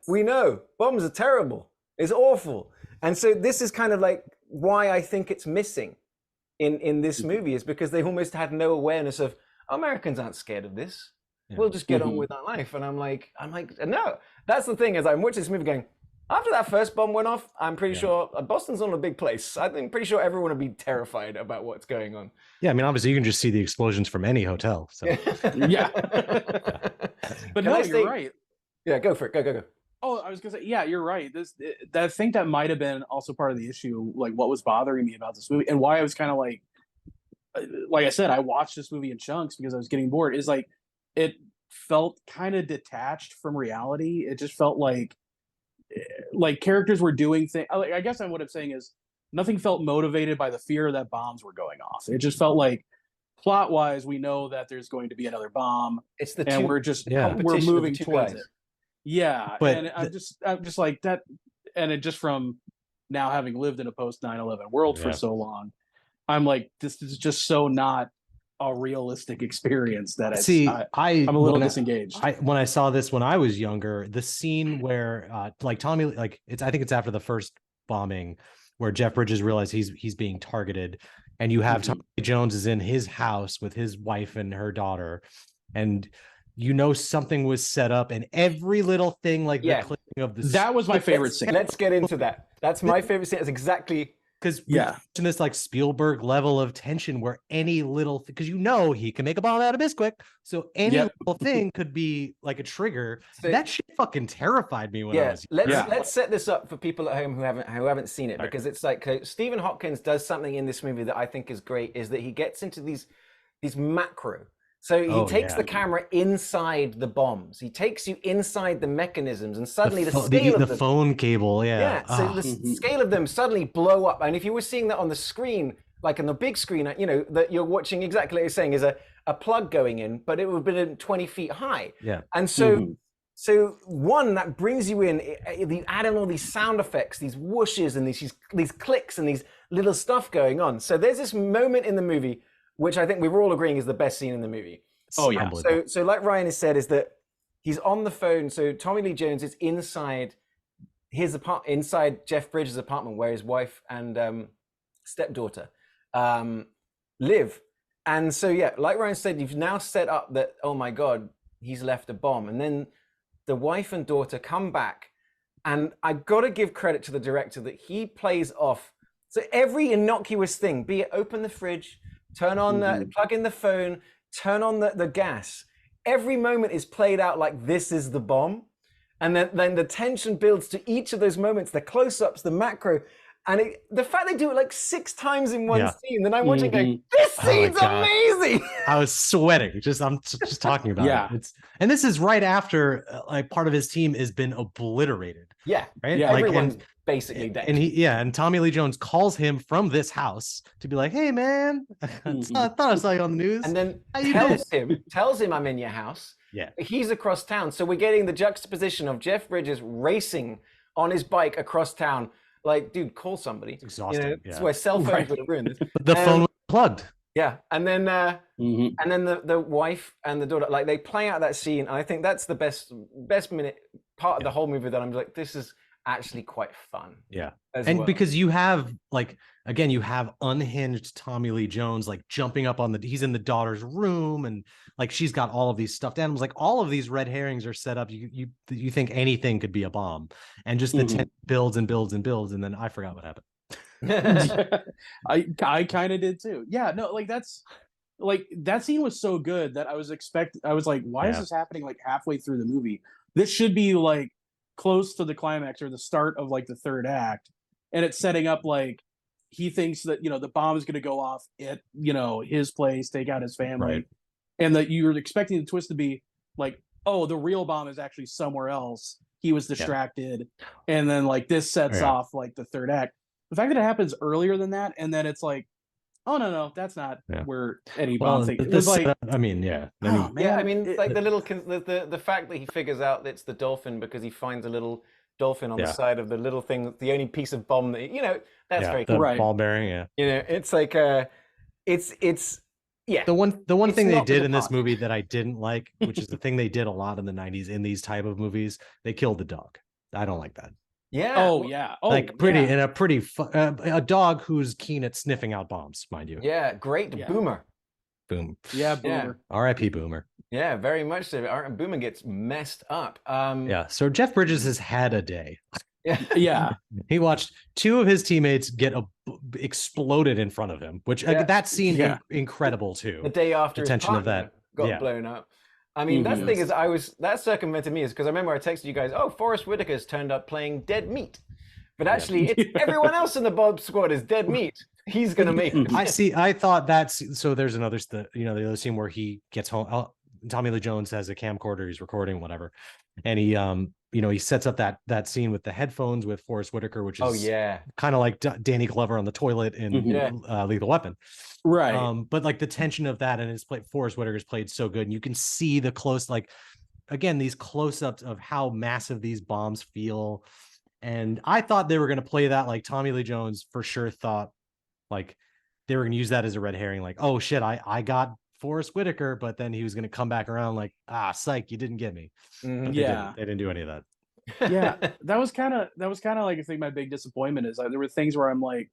we know bombs are terrible. It's awful. And so this is kind of like why I think it's missing in this movie, is because they almost had no awareness of, Americans aren't scared of this. Yeah. We'll just get on with our life. And I'm like, no. That's the thing, is I'm watching this movie going, after that first bomb went off, I'm pretty sure Boston's not a big place. I'm pretty sure everyone would be terrified about what's going on. Yeah, I mean, obviously you can just see the explosions from any hotel. So yeah. But no, you're right. Yeah, go for it. Go. Oh, I was gonna say, yeah, you're right. I think that might have been also part of the issue, like what was bothering me about this movie and why I was kind of like I said, I watched this movie in chunks because I was getting bored. Is like, it felt kind of detached from reality. It just felt like characters were doing things. I guess what I'm saying is nothing felt motivated by the fear that bombs were going off. It just felt like, plot wise, we know that there's going to be another bomb. It's the and we're moving towards it. Yeah, but and I'm just like that, and it just from now having lived in a post 9/11 world for so long, I'm like, this is just so not a realistic experience that I'm a little disengaged. When I saw this when I was younger, the scene where Tommy, I think it's after the first bombing where Jeff Bridges realized he's being targeted, and you have Tommy Jones is in his house with his wife and her daughter, and something was set up, and every little thing the clicking of the that was my favorite scene. Let's get into that. That's my favorite scene. It's exactly. Because in this Spielberg level of tension where any little because he can make a bomb out of Bisquick, so any little thing could be like a trigger. So, that shit fucking terrified me when I was young. Let's set this up for people at home who haven't seen it, because it's like Stephen Hopkins does something in this movie that I think is great, is that he gets into these macro. So he takes the camera inside the bombs. He takes you inside the mechanisms, and suddenly the scale of the phone cable, so the scale of them suddenly blow up. And if you were seeing that on the screen, like on the big screen, that you're watching, exactly like you're saying, is a plug going in, but it would have been 20 feet high. Yeah. And so, one, that brings you in. You add in all these sound effects, these whooshes, and these clicks, and these little stuff going on. So there's this moment in the movie, which I think we were all agreeing is the best scene in the movie. Oh yeah. So like Ryan has said, is that he's on the phone. So Tommy Lee Jones is inside his inside Jeff Bridges' apartment, where his wife and stepdaughter live. And so like Ryan said, you've now set up that, oh my God, he's left a bomb. And then the wife and daughter come back, and I got to give credit to the director that he plays off. So every innocuous thing, be it open the fridge, turn on plug in the phone, turn on the gas. Every moment is played out like this is the bomb. And then the tension builds to each of those moments, the close-ups, the macro. And the fact they do it like 6 times in one Yeah. scene, then I'm watching going, Mm-hmm. this Oh my scene's God. amazing. I was sweating. I'm just talking about Yeah. it. And this is right after like part of his team has been obliterated. Yeah, Right. Yeah. Like, everyone's basically dead. and Tommy Lee Jones calls him from this house to be like, "Hey, man, I thought I saw you on the news." And then How you tells him I'm in your house. Yeah. He's across town. So we're getting the juxtaposition of Jeff Bridges racing on his bike across town. Like, dude, call somebody. It's exhausting. It's where cell phones would have ruined this. The phone was plugged. Yeah. And then Mm-hmm. and then the wife and the daughter, like they play out that scene. And I think that's the best minute part of the whole movie that I'm like, this is actually quite fun. Yeah. And well. Because you have like, again, you have unhinged Tommy Lee Jones, like jumping up on he's in the daughter's room and like, she's got all of these stuffed animals. Like all of these red herrings are set up. You think anything could be a bomb, and just the tension builds and builds and builds. And then I forgot what happened. I kind of did too. Yeah, no, like that scene was so good that I was like, why is this happening like halfway through the movie? This should be like close to the climax or the start of like the third act, and it's setting up like he thinks that the bomb is going to go off at his place, take out his family, Right. and that you're expecting the twist to be like, oh, the real bomb is actually somewhere else. He was distracted, and then like this sets off like the third act. The fact that it happens earlier than that, and then it's like, oh no, that's not where any bomb thing. It was like, I mean, yeah. I mean, like the fact that he figures out that it's the dolphin because he finds a little dolphin on the side of the little thing, the only piece of bomb that that's very cool. Ball bearing, it's like it's the one thing they did in this movie that I didn't like, which is the thing they did a lot in the 90s in these type of movies, they killed the dog. I don't like that. Yeah. Oh yeah. Oh, like a dog who's keen at sniffing out bombs, mind you. Yeah. Great. Yeah. Boomer. Boom. Yeah. Boomer. R.I.P. Boomer. Yeah, very much so. Boomer gets messed up. So Jeff Bridges has had a day. Yeah. He watched 2 of his teammates get exploded in front of him, which that scene incredible too. The day after the tension of that got blown up. I mean, that's the thing is, that circumvented me is because I remember I texted you guys, oh, Forrest Whitaker's turned up playing dead meat. But actually, it's everyone else in the Bob squad is dead meat. He's going to make it. I thought that's, so there's another, the other scene where he gets home. Tommy Lee Jones has a camcorder, he's recording, whatever. And he, he sets up that scene with the headphones with Forrest Whitaker, which is kind of like Danny Glover on the toilet in Lethal Weapon. Right. But like the tension of that, and his Forrest Whitaker's played so good, and you can see the close, like again, these close-ups of how massive these bombs feel. And I thought they were going to play that, like Tommy Lee Jones for sure thought like they were going to use that as a red herring, like, oh shit, I got Forrest Whitaker, but then he was going to come back around like, psych, you didn't get me. But they didn't do any of that. Yeah, that was kind of like, I think my big disappointment is there were things where I'm like,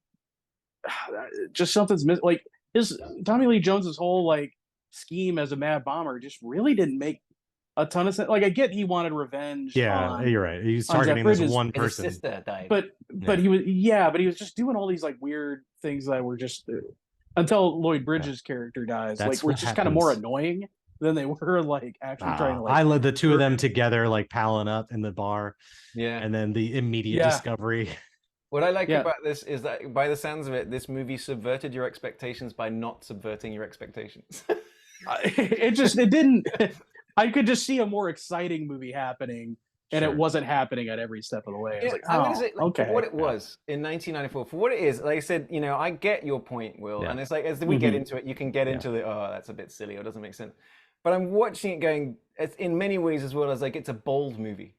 just something's missing. Like Tommy Lee Jones's whole like scheme as a mad bomber just really didn't make a ton of sense. Like I get he wanted revenge. Yeah, you're right. He's targeting this one person. His sister died. But he was just doing all these like weird things that were just until Lloyd Bridges' character dies. Like were just kind of more annoying than they were like actually trying to like. I love the 2 of them together like palling up in the bar. Yeah. And then the immediate discovery. What I like about this is that by the sounds of it, this movie subverted your expectations by not subverting your expectations. It didn't. I could just see a more exciting movie happening, and it wasn't happening at every step of the way. I was like, I'm gonna say, okay. What it was in 1994, for what it is, like I said, I get your point, Will, and it's like as we get into it, you can get into the that's a bit silly or doesn't make sense. But I'm watching it going, it's in many ways as well as like it's a bold movie.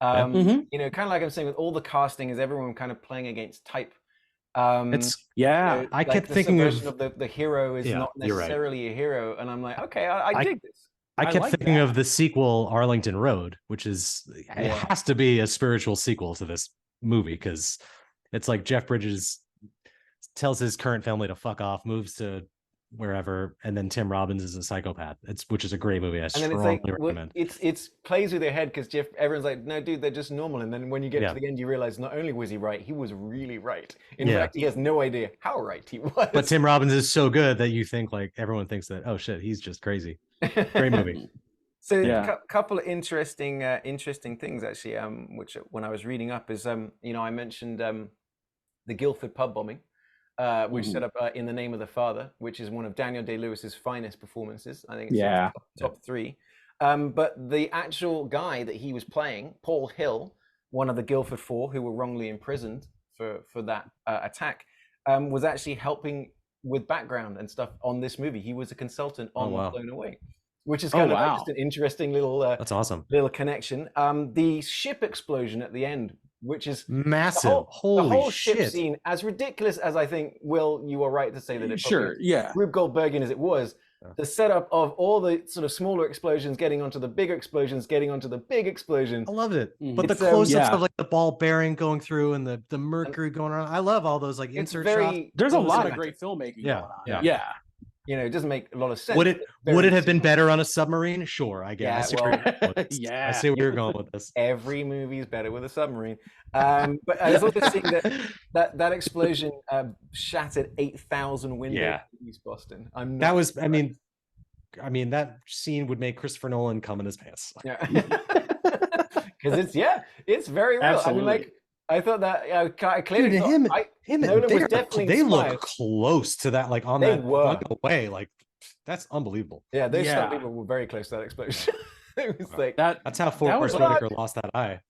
Kind of like I'm saying with all the casting, is everyone kind of playing against type. I kept thinking of the hero is not necessarily a hero, and I'm like, okay, I dig this. I kept thinking of the sequel Arlington Road, which is it has to be a spiritual sequel to this movie, because it's like Jeff Bridges tells his current family to fuck off, moves to wherever, and then Tim Robbins is a psychopath. Which is a great movie. I strongly recommend. It's plays with their head because everyone's like, no, dude, they're just normal. And then when you get to the end, you realize not only was he right, he was really right. In fact, he has no idea how right he was. But Tim Robbins is so good that you think like everyone thinks that, oh shit, he's just crazy. Great movie. So a couple of interesting things actually, which when I was reading up is, I mentioned the Guildford pub bombing, which set up In the Name of the Father, which is one of Daniel Day-Lewis's finest performances. I think it's top three. But the actual guy that he was playing, Paul Hill, one of the Guildford Four who were wrongly imprisoned for that attack, was actually helping with background and stuff on this movie. He was a consultant on Blown Away, which is kind of like just an interesting little that's awesome little connection. The ship explosion at the end, which is massive. The whole shit. ship scene, as ridiculous as I think, Will, you are right to say that it Rube Goldbergian as it was, the setup of all the sort of smaller explosions getting onto the bigger explosions, getting onto the big explosion. I loved it. But the close-ups of like the ball bearing going through and the mercury going around. I love all those like insert shots. There's a lot of great filmmaking going on. Yeah. You know, it doesn't make a lot of sense. Would it have been better on a submarine? Sure, I guess. I see where you're going with this. Every movie is better with a submarine. But I was also seeing that explosion shattered 8,000 windows in East Boston. I mean, that scene would make Christopher Nolan come in his pants. Yeah, because it's very real. Absolutely. I mean, like, I thought that I clearly Nolan was definitely. They look close to that, like on that way. Like that's unbelievable. Yeah, those stunt people were very close to that explosion. It was like that's how Forrest Whitaker lost that eye.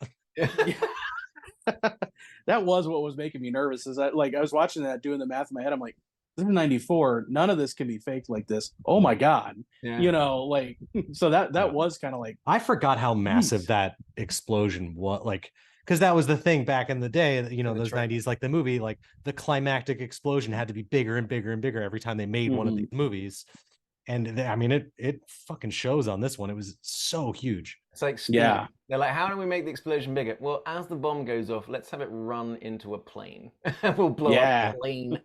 That was what was making me nervous. Is that like I was watching that, doing the math in my head. I'm like, this is '94. None of this can be faked like this. Oh my god! You know, like so that was kind of like I forgot how massive that explosion was. Like. Because that was the thing back in the day, you know, those 90s, like the movie, like the climactic explosion had to be bigger and bigger and bigger every time they made one of these movies. And I mean, it fucking shows on this one. It was so huge. It's like steam. They're like, how do we make the explosion bigger? Well, as the bomb goes off, let's have it run into a plane. We'll blow up a plane.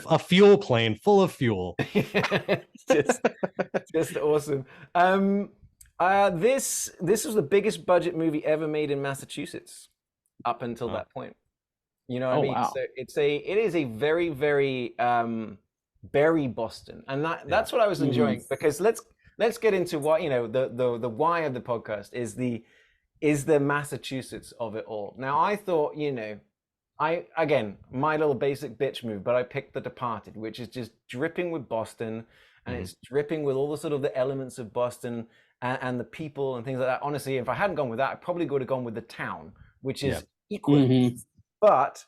A fuel plane full of fuel. just awesome. This was the biggest budget movie ever made in Massachusetts up until that point. You know what I mean? Wow. So it is a very, very Berry Boston. And that's what I was enjoying, because let's get into what, you know, the why of the podcast is the Massachusetts of it all. Now I thought, you know, again, my little basic bitch move, but I picked The Departed, which is just dripping with Boston, and it's dripping with all the sort of the elements of Boston and the people and things like that. Honestly, if I hadn't gone with that, I probably would have gone with The Town, which is equal. But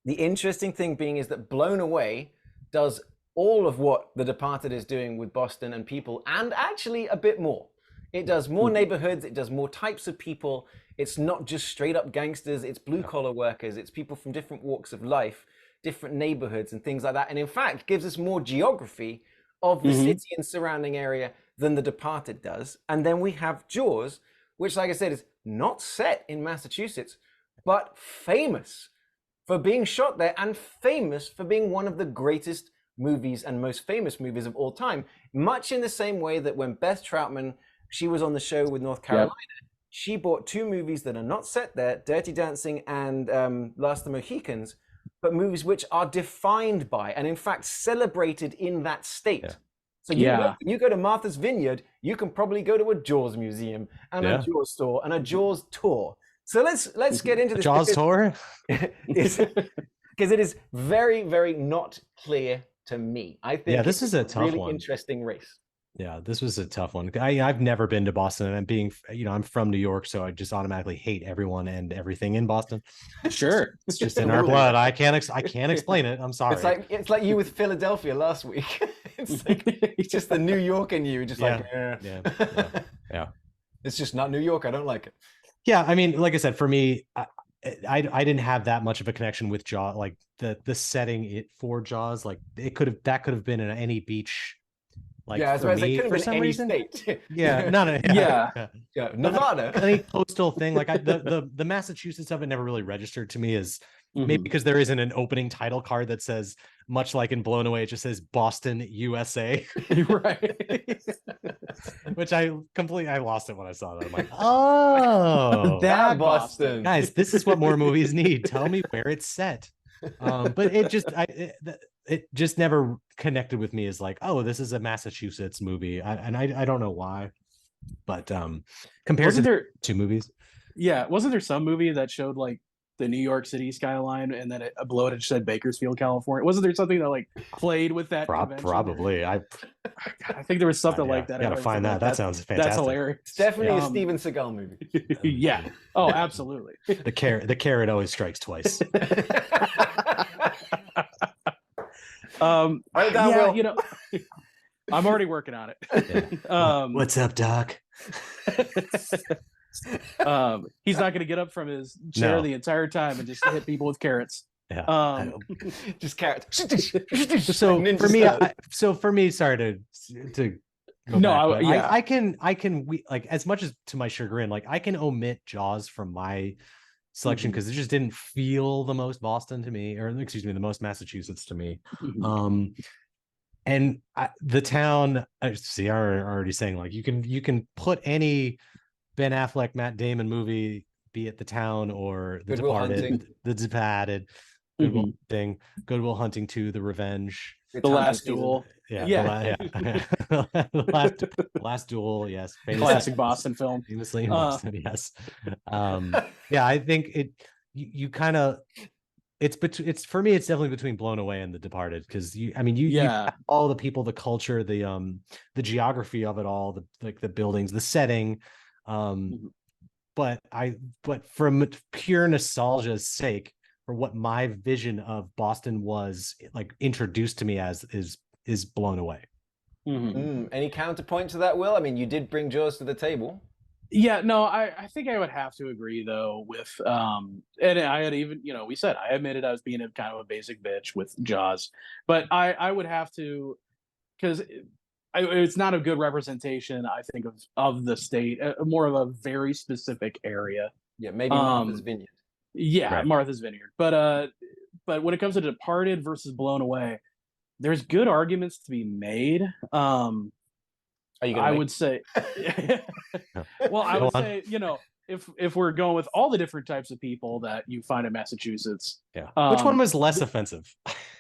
the interesting thing being is that Blown Away does all of what The Departed is doing with Boston and people, and actually a bit more. It does more neighborhoods, it does more types of people. It's not just straight up gangsters, it's blue collar workers, it's people from different walks of life, different neighborhoods and things like that. And in fact, gives us more geography of the city and surrounding area than The Departed does. And then we have Jaws, which, like I said, is not set in Massachusetts, but famous for being shot there and famous for being one of the greatest movies and most famous movies of all time. Much in the same way that when Beth Troutman, she was on the show with North Carolina, she bought two movies that are not set there, Dirty Dancing and Last of the Mohicans, but movies which are defined by and in fact celebrated in that state. So you go to Martha's Vineyard, you can probably go to a Jaws museum and a Jaws store and a Jaws tour. So let's get into this. Jaws tour? Because it is very, very not clear to me. I think this is a tough really one. Interesting race. Yeah, this was a tough one. I've never been to Boston, and I'm from New York, so I just automatically hate everyone and everything in Boston. Sure, it's just in our blood. I can't explain it. I'm sorry. It's like you with Philadelphia last week. It's just the New York in you, just yeah. It's just not New York. I don't like it. Yeah, I mean, like I said, for me, I didn't have that much of a connection with Jaws, like the setting for Jaws. Like that could have been in any beach. Like for me, for some reason, state. Nevada, any coastal thing. Like the Massachusetts of it never really registered to me as maybe because there isn't an opening title card that says, much like in Blown Away, it just says Boston, USA. Right. Which I lost it when I saw that. I'm like, oh, that Boston. Guys, this is what more movies need. Tell me where it's set. But it just never connected with me as like, oh, this is a Massachusetts movie. I don't know why, but compared to the two movies. Yeah. Wasn't there some movie that showed like the New York City skyline, and then below it said Bakersfield, California. Wasn't there something that like played with that convention? Probably. I think there was something like that. Gotta find that. That sounds fantastic. That's hilarious. It's definitely a Steven Seagal movie. Yeah. Oh, absolutely. The carrot always strikes twice. Yeah, you know, I'm already working on it. Yeah. What's up, Doc? He's not going to get up from his chair the entire time and just hit people with carrots. Yeah. Just carrots. So for me, sorry to go back, I can like, as much as to my chagrin, like I can omit Jaws from my selection because it just didn't feel the most Boston to me, or excuse me, the most Massachusetts to me. And the town, I see, I'm already saying like you can put any Ben Affleck, Matt Damon movie, be it The Town or The Departed, The Depahhhted, Good Will Hunting, Good Will Hunting 2, The Revenge, The Last Duel. The last Duel, yes. Classic Boston film. Famously in Boston, yes. Yeah, I think you kind of, it's for me, it's definitely between Blown Away and The Departed, because you have all the people, the culture, the geography of it all, the buildings, the setting. But from pure nostalgia's sake, for what my vision of Boston was like introduced to me as is Blown Away. Any counterpoint to that, Will? I mean, you did bring Jaws to the table. Yeah, no, I think I would have to agree though with and I had even, we said I admitted I was being a kind of a basic bitch with Jaws, but I would have to, because it's not a good representation, I think, of the state, more of a very specific area. Yeah, maybe Martha's Vineyard. Yeah, right. Martha's Vineyard. But when it comes to Departed versus Blown Away, there's good arguments to be made. I would say, well, I would say, if we're going with all the different types of people that you find in Massachusetts, which one was less offensive?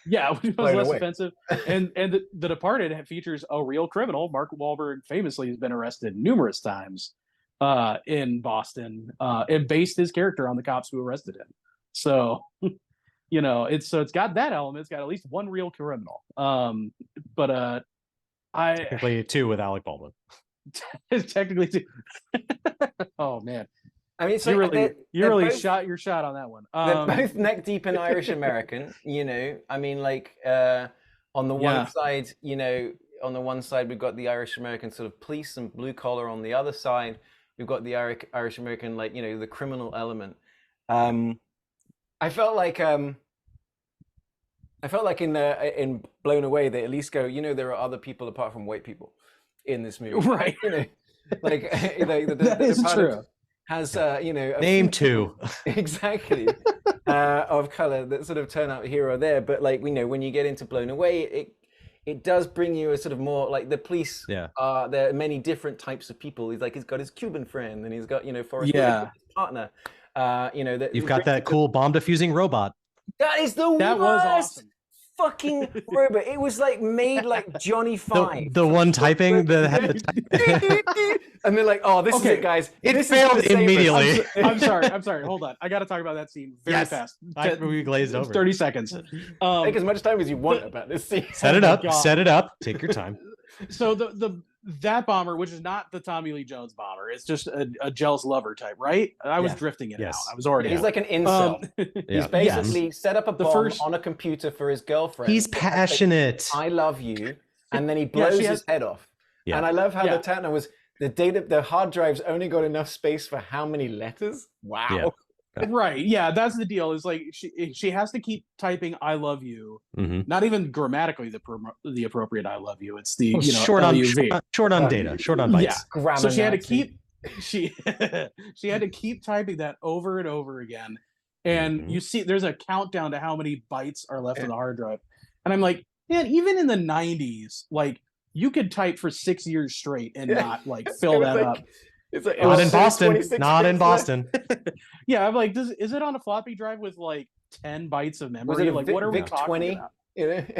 Yeah, which was less offensive? And the Departed features a real criminal. Mark Wahlberg famously has been arrested numerous times in Boston, and based his character on the cops who arrested him. So, it's got that element. It's got at least one real criminal. But technically two with Alec Baldwin. Technically two. Oh man. I mean, so you really shot your shot on that one. They're both neck deep in Irish American. I mean, like on the one side, on the one side we've got the Irish American sort of police and blue collar. On the other side, we've got the Irish American, like the criminal element. I felt like in Blown Away they at least go, there are other people apart from white people in this movie, right? Like that is true. Has name two exactly of color that sort of turn out here or there, but like when you get into Blown Away, it does bring you a sort of more like the police. There are many different types of people. He's got his Cuban friend, and he's got Forrest Whitaker's partner. You've got that cool bomb defusing robot. That is the that worst. Was awesome. Fucking robot. It was like made like Johnny Five. The one typing and they're like, oh, this is it, guys. It failed immediately. I'm sorry. Hold on. I got to talk about that scene very fast. We glazed over. 30 seconds. Take as much time as you want about this scene. Set it up. Set it up. Take your time. So that bomber, which is not the Tommy Lee Jones bomber, it's just a jealous lover type, right? I was drifting it out. I was already. He's like an incel. He's basically set up a bomb on a computer for his girlfriend. He's passionate. I love you, and then he blows his head off. Yeah. And I love how the Tatner was the hard drive's only got enough space for how many letters? Wow. Yeah. Right. Yeah, that's the deal. Is like she has to keep typing "I love you," not even grammatically the appropriate "I love you." It's the short on data, short on bytes. Yeah. So she had to keep she had to keep typing that over and over again, and you see there's a countdown to how many bytes are left on the hard drive, and I'm like, man, even in the '90s, like you could type for 6 years straight and not like fill that up. It's like, not in Boston. Not in Boston. Yeah, I'm like, is it on a floppy drive with like 10 bytes of memory? Like, what are we talking 20? About?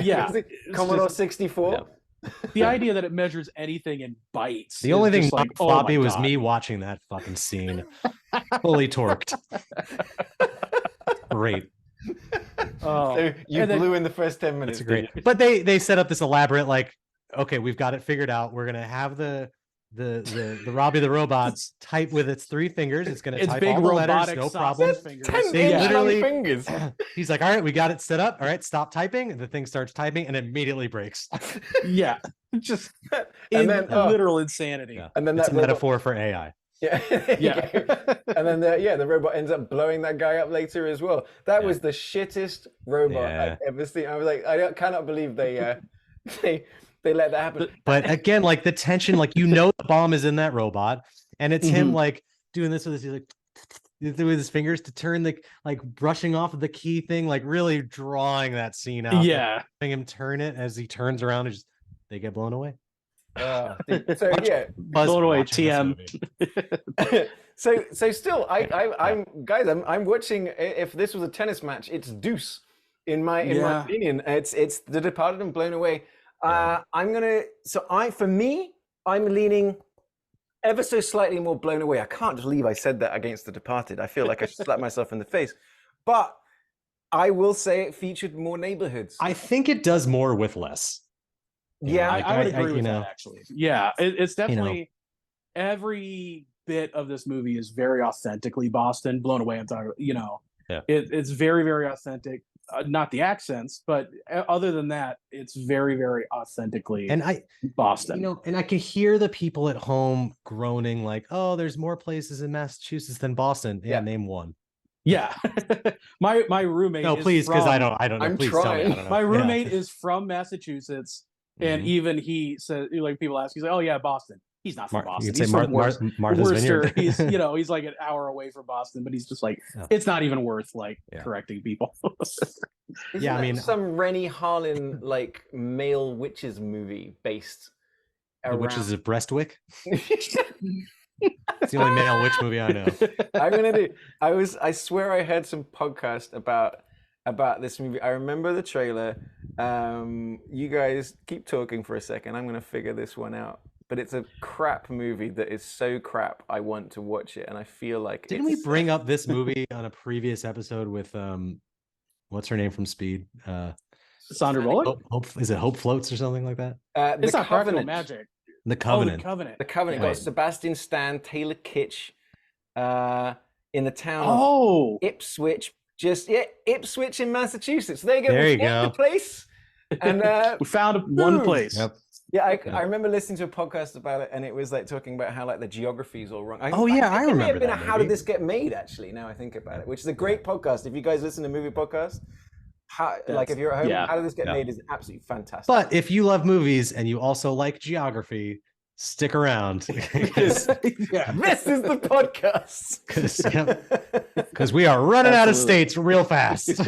Yeah, Commodore 64. Yeah. The idea that it measures anything in bytes. The only thing like, floppy was me watching that fucking scene, fully torqued. great. So you blew in the first 10 minutes. That's great. But they set up this elaborate, like, okay, we've got it figured out. We're gonna have the Robbie the robots type with its 3 fingers. It's gonna type all the letters, no problem. They literally fingers. He's like, all right, we got it set up. All right, stop typing. And the thing starts typing and immediately breaks. Yeah, just literal insanity. Yeah. And then it's that a metaphor for AI. Yeah, and then the robot ends up blowing that guy up later as well. That was the shittest robot I've ever seen. I was like, I cannot believe they let that happen. But again, like the tension, like the bomb is in that robot, and it's him like doing this with his fingers to turn the brushing off of the key thing, like really drawing that scene out. Yeah, having him turn it as he turns around, and they get blown away. Blown away. TM. so still, I'm watching. If this was a tennis match, it's deuce in my opinion. It's The Departed and Blown Away. I'm leaning ever so slightly more Blown Away. I can't believe I said that against The Departed. I feel like I should slap myself in the face, but I will say it featured more neighborhoods. I think it does more with less. Yeah, I would agree with that, actually. Yeah, it's definitely every bit of this movie is very authentically Boston. Blown Away, I'm talking about, it's very, very authentic. Not the accents, but other than that, it's very, very authentically Boston. And I can hear the people at home groaning like, oh, there's more places in Massachusetts than Boston. Yeah, name one. Yeah. my roommate. No, please, because I don't know. I'm please trying. tell me. I don't know. My roommate is from Massachusetts. And even he says, like, people ask, he's like, oh yeah, Boston. He's not from Boston. He's from Martha's Vineyard. He's he's like an hour away from Boston, but he's just like, it's not even worth correcting people. I mean, some Rennie Harlin like male witches movie based around the Witches of Brestwick. It's the only male witch movie I know. I'm gonna do. I swear I heard some podcast about this movie. I remember the trailer. You guys keep talking for a second. I'm gonna figure this one out. But it's a crap movie that is so crap I want to watch it, and I feel like didn't we bring up this movie on a previous episode with what's her name from Speed? Sandra Bullock? Is it Hope Floats or something like that? It's not Covenant Magic. The Covenant. The Covenant. Got Sebastian Stan, Taylor Kitsch, in the town of Ipswich. Ipswich in Massachusetts. There you go. There you go. The place. And we found one place. Yep. Yeah, I remember listening to a podcast about it, and it was like talking about how like the geography is all wrong. I remember that. How did this get made? Actually, now I think about it, which is a great podcast. If you guys listen to movie podcasts, if you're at home, how did this get made is absolutely fantastic. But if you love movies and you also like geography, stick around because this is the podcast. Because we are running out of states real fast.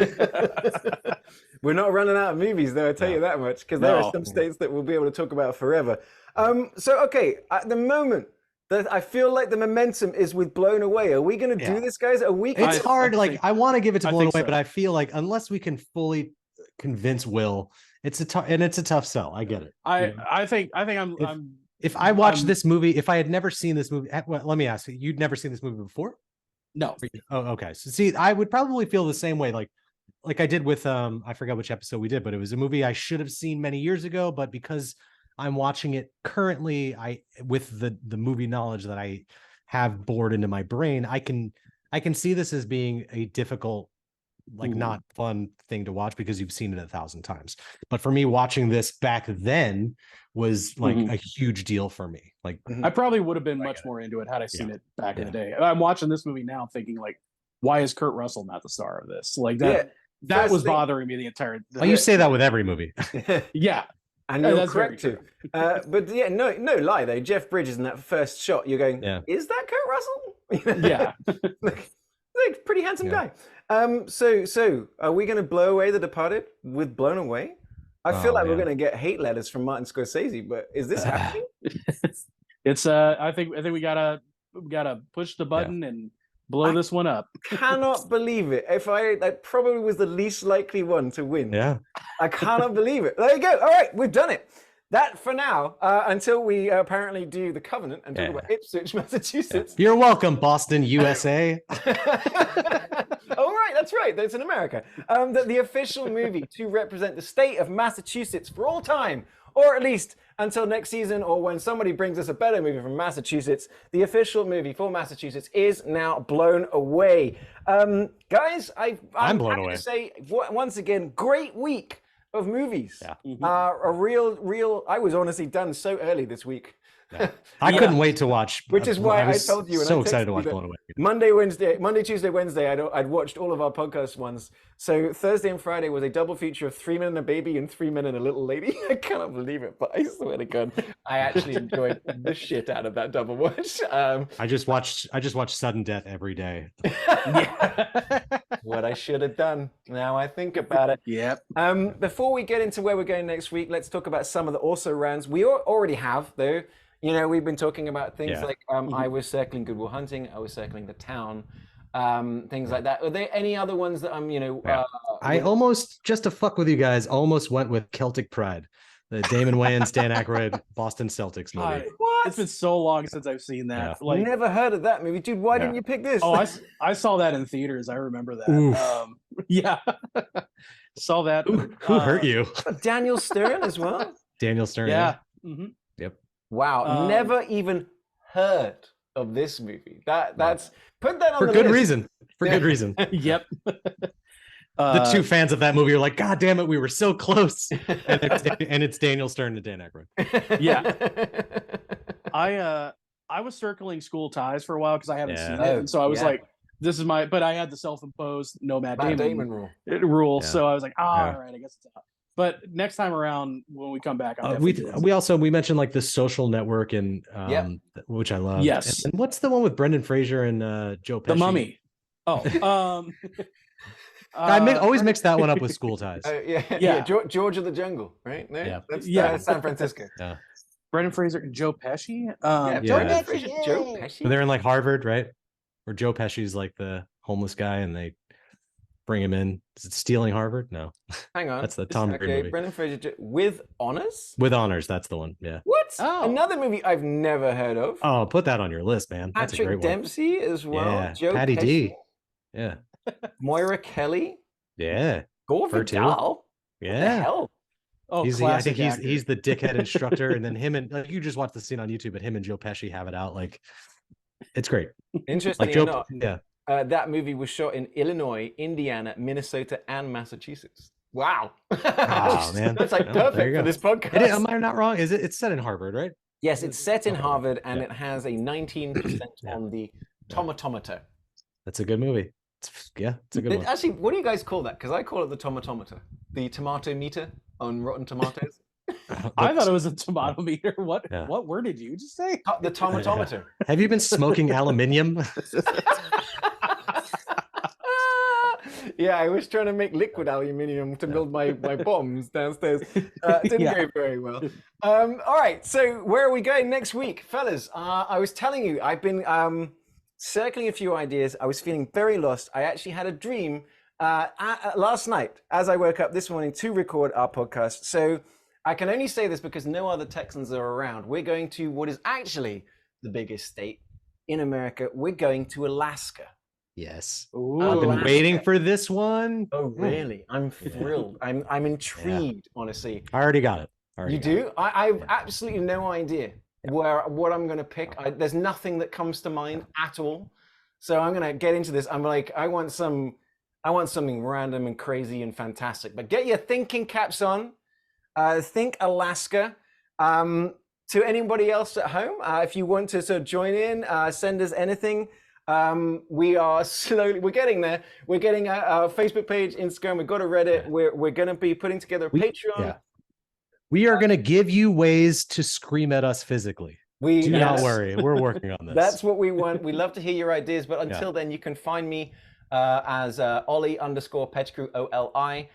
We're not running out of movies, though, I tell you that much, because there are some states that we'll be able to talk about forever. Okay, at the moment, I feel like the momentum is with Blown Away. Are we going to do this, guys? It's hard. I want to give it to Blown Away, but I feel like unless we can fully convince Will, it's a tough sell. I get it. I think I'm. If I watched this movie, if I had never seen this movie, let me ask you, you'd never seen this movie before? No. Oh, okay. So see, I would probably feel the same way, like I did with I forgot which episode we did, but it was a movie I should have seen many years ago, but because I'm watching it currently, with the movie knowledge that I have bored into my brain, I can see this as being a difficult, not fun thing to watch because you've seen it 1,000 times. But for me, watching this back then was like a huge deal for me. Like I probably would have been much more into it had I seen it back in the day. I'm watching this movie now thinking like, why is Kurt Russell not the star of this? Like that. That was bothering me the entire. You say that with every movie. Yeah, and you're correct too. But no lie though. Jeff Bridges in that first shot, you're going, is that Kurt Russell? Yeah, like pretty handsome guy. So are we going to blow away The Departed with Blown Away? I feel like we're going to get hate letters from Martin Scorsese, but is this happening? It's I think we gotta push the button and blow this one up. Cannot believe it. If I probably was the least likely one to win. Yeah. I cannot believe it. There you go. All right, we've done it. That for now, until we apparently do the Covenant and talk about Ipswich, Massachusetts. You're welcome, Boston, USA. Oh, right, that's right. That's in America. That the official movie to represent the state of Massachusetts for all time, or at least until next season, or when somebody brings us a better movie from Massachusetts, the official movie for Massachusetts is now blown away. Guys, I'm blown happy away. to say once again, great week of movies. Yeah. A real. I was honestly done so early this week. I couldn't wait to watch. Which is why I told you. So excited to watch Blown Away. Monday, Tuesday, Wednesday, I'd watched all of our podcast ones. So Thursday and Friday was a double feature of 3 Men and a Baby and 3 Men and a Little Lady. I cannot believe it, but I swear to God, I actually enjoyed the shit out of that double watch. I just watched Sudden Death every day. What I should have done. Now I think about it. Yep. Before we get into where we're going next week, let's talk about some of the also rounds. We already have, though. You know, we've been talking about things like I was circling Good Will Hunting, I was circling The Town, things like that. Are there any other ones that I'm, I almost, just to fuck with you guys, almost went with Celtic Pride, the Damon Wayans, Dan Aykroyd, Boston Celtics movie. What? It's been so long since I've seen that. Yeah. Like, Never heard of that movie, dude. Why didn't you pick this? oh, I saw that in theaters. I remember that. Yeah, saw that. Who hurt you? Daniel Stern as well. Daniel Stern. Yeah. Yep. Wow, never even heard of this movie. That's put that on For the good list. reason. For good reason. Yep. The two fans of that movie are like, God damn it, we were so close. And it's Daniel Stern and Dan Aykroyd. Yeah. I was circling School Ties for a while because I haven't seen it, and so I was like, "This is my." But I had the self-imposed no Matt Damon rule, Yeah. so I was like, all right, I guess it's out. But next time around, when we come back, we mentioned like The Social Network and which I love. Yes. And what's the one with Brendan Fraser and Joe Pesci? The Mummy. Oh, I always mix that one up with School Ties. George of the Jungle, right? No? Yeah. That's San Francisco. Yeah. Brendan Fraser and Joe Pesci. Brendan Fraser, Joe Pesci. They're in like Harvard, right? Where Joe Pesci's like the homeless guy, and they bring him in. Is it Stealing Harvard? No. Hang on. That's the Tom Green movie. Brendan Fraser with honors. With honors, that's the one. Yeah. What? Oh. Another movie I've never heard of. Oh, put that on your list, man. That's a great Patrick Dempsey as well. Yeah. Joe Patty Pesci. D. Yeah. Moira Kelly. Yeah. Gore Vidal. What the Yeah. hell? Oh, I think he's the dickhead instructor, and then him and like you just watch the scene on YouTube, but him and Joe Pesci have it out. Like, it's great. Interesting. Like Joe, yeah. That movie was shot in Illinois, Indiana, Minnesota, and Massachusetts. Wow. Oh man, that's like perfect for this podcast. Am I not wrong? Is it? It's set in Harvard, right? Yes, it's set in Harvard, and it has a 19% on the tomatometer. That's a good movie. It's a good one. Actually, what do you guys call that? Because I call it the tomatometer, the tomato meter on Rotten Tomatoes. I thought it was a tomato meter. What word did you just say? The tomatometer. Have you been smoking aluminium? Yeah, I was trying to make liquid aluminium to build my bombs downstairs. Didn't go very well. All right, so where are we going next week, fellas? I was telling you, I've been circling a few ideas. I was feeling very lost. I actually had a dream last night as I woke up this morning to record our podcast. So I can only say this because no other Texans are around. We're going to what is actually the biggest state in America. We're going to Alaska. Yes. Ooh. I've been waiting for this one. Oh, really? I'm thrilled. I'm intrigued, honestly. I already got it. You do? I've absolutely no idea what I'm going to pick. There's nothing that comes to mind at all. So I'm going to get into this. I'm like, I want something random and crazy and fantastic. But get your thinking caps on. Think Alaska. To anybody else at home, if you want to sort of join in, send us anything. We're getting there. We're getting a Facebook page, Instagram. We've got a Reddit. We're going to be putting together a Patreon. Yeah. We are going to give you ways to scream at us physically. Do not worry. We're working on this. That's what we want. We love to hear your ideas. But until then, you can find me as Ollie_Pettigrew, OLI.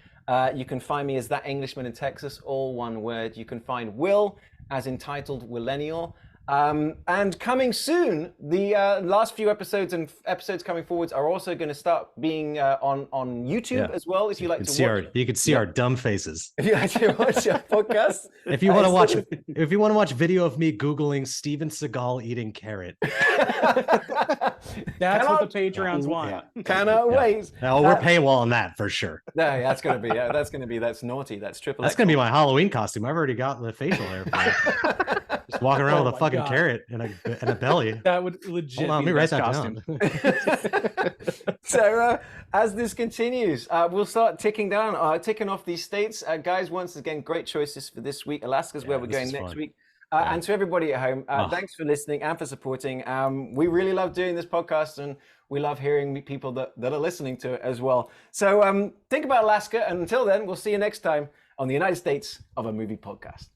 You can find me as That Englishman in Texas, all one word. You can find Will as entitled Willennial. And coming soon, the last few episodes and episodes coming forwards are also going to start being on YouTube as well. If you like to watch, you can see our dumb faces. if you like to watch our podcast, if you want to watch video of me Googling Steven Seagal eating carrot, that's what the Patreons want. Cannot wait. Now we're paywall on that for sure. No, that's gonna be that's naughty. That's triple. That's gonna be my Halloween costume. I've already got the facial hair for that. Just walking around with a fucking carrot and a belly. That would legit Hold on, be let me write that that costume. So as this continues, we'll start ticking off these states. Guys, once again, great choices for this week. Alaska's where we're going next week. And to everybody at home, thanks for listening and for supporting. We really love doing this podcast, and we love hearing people that are listening to it as well. So think about Alaska, and until then, we'll see you next time on the United States of a Movie podcast.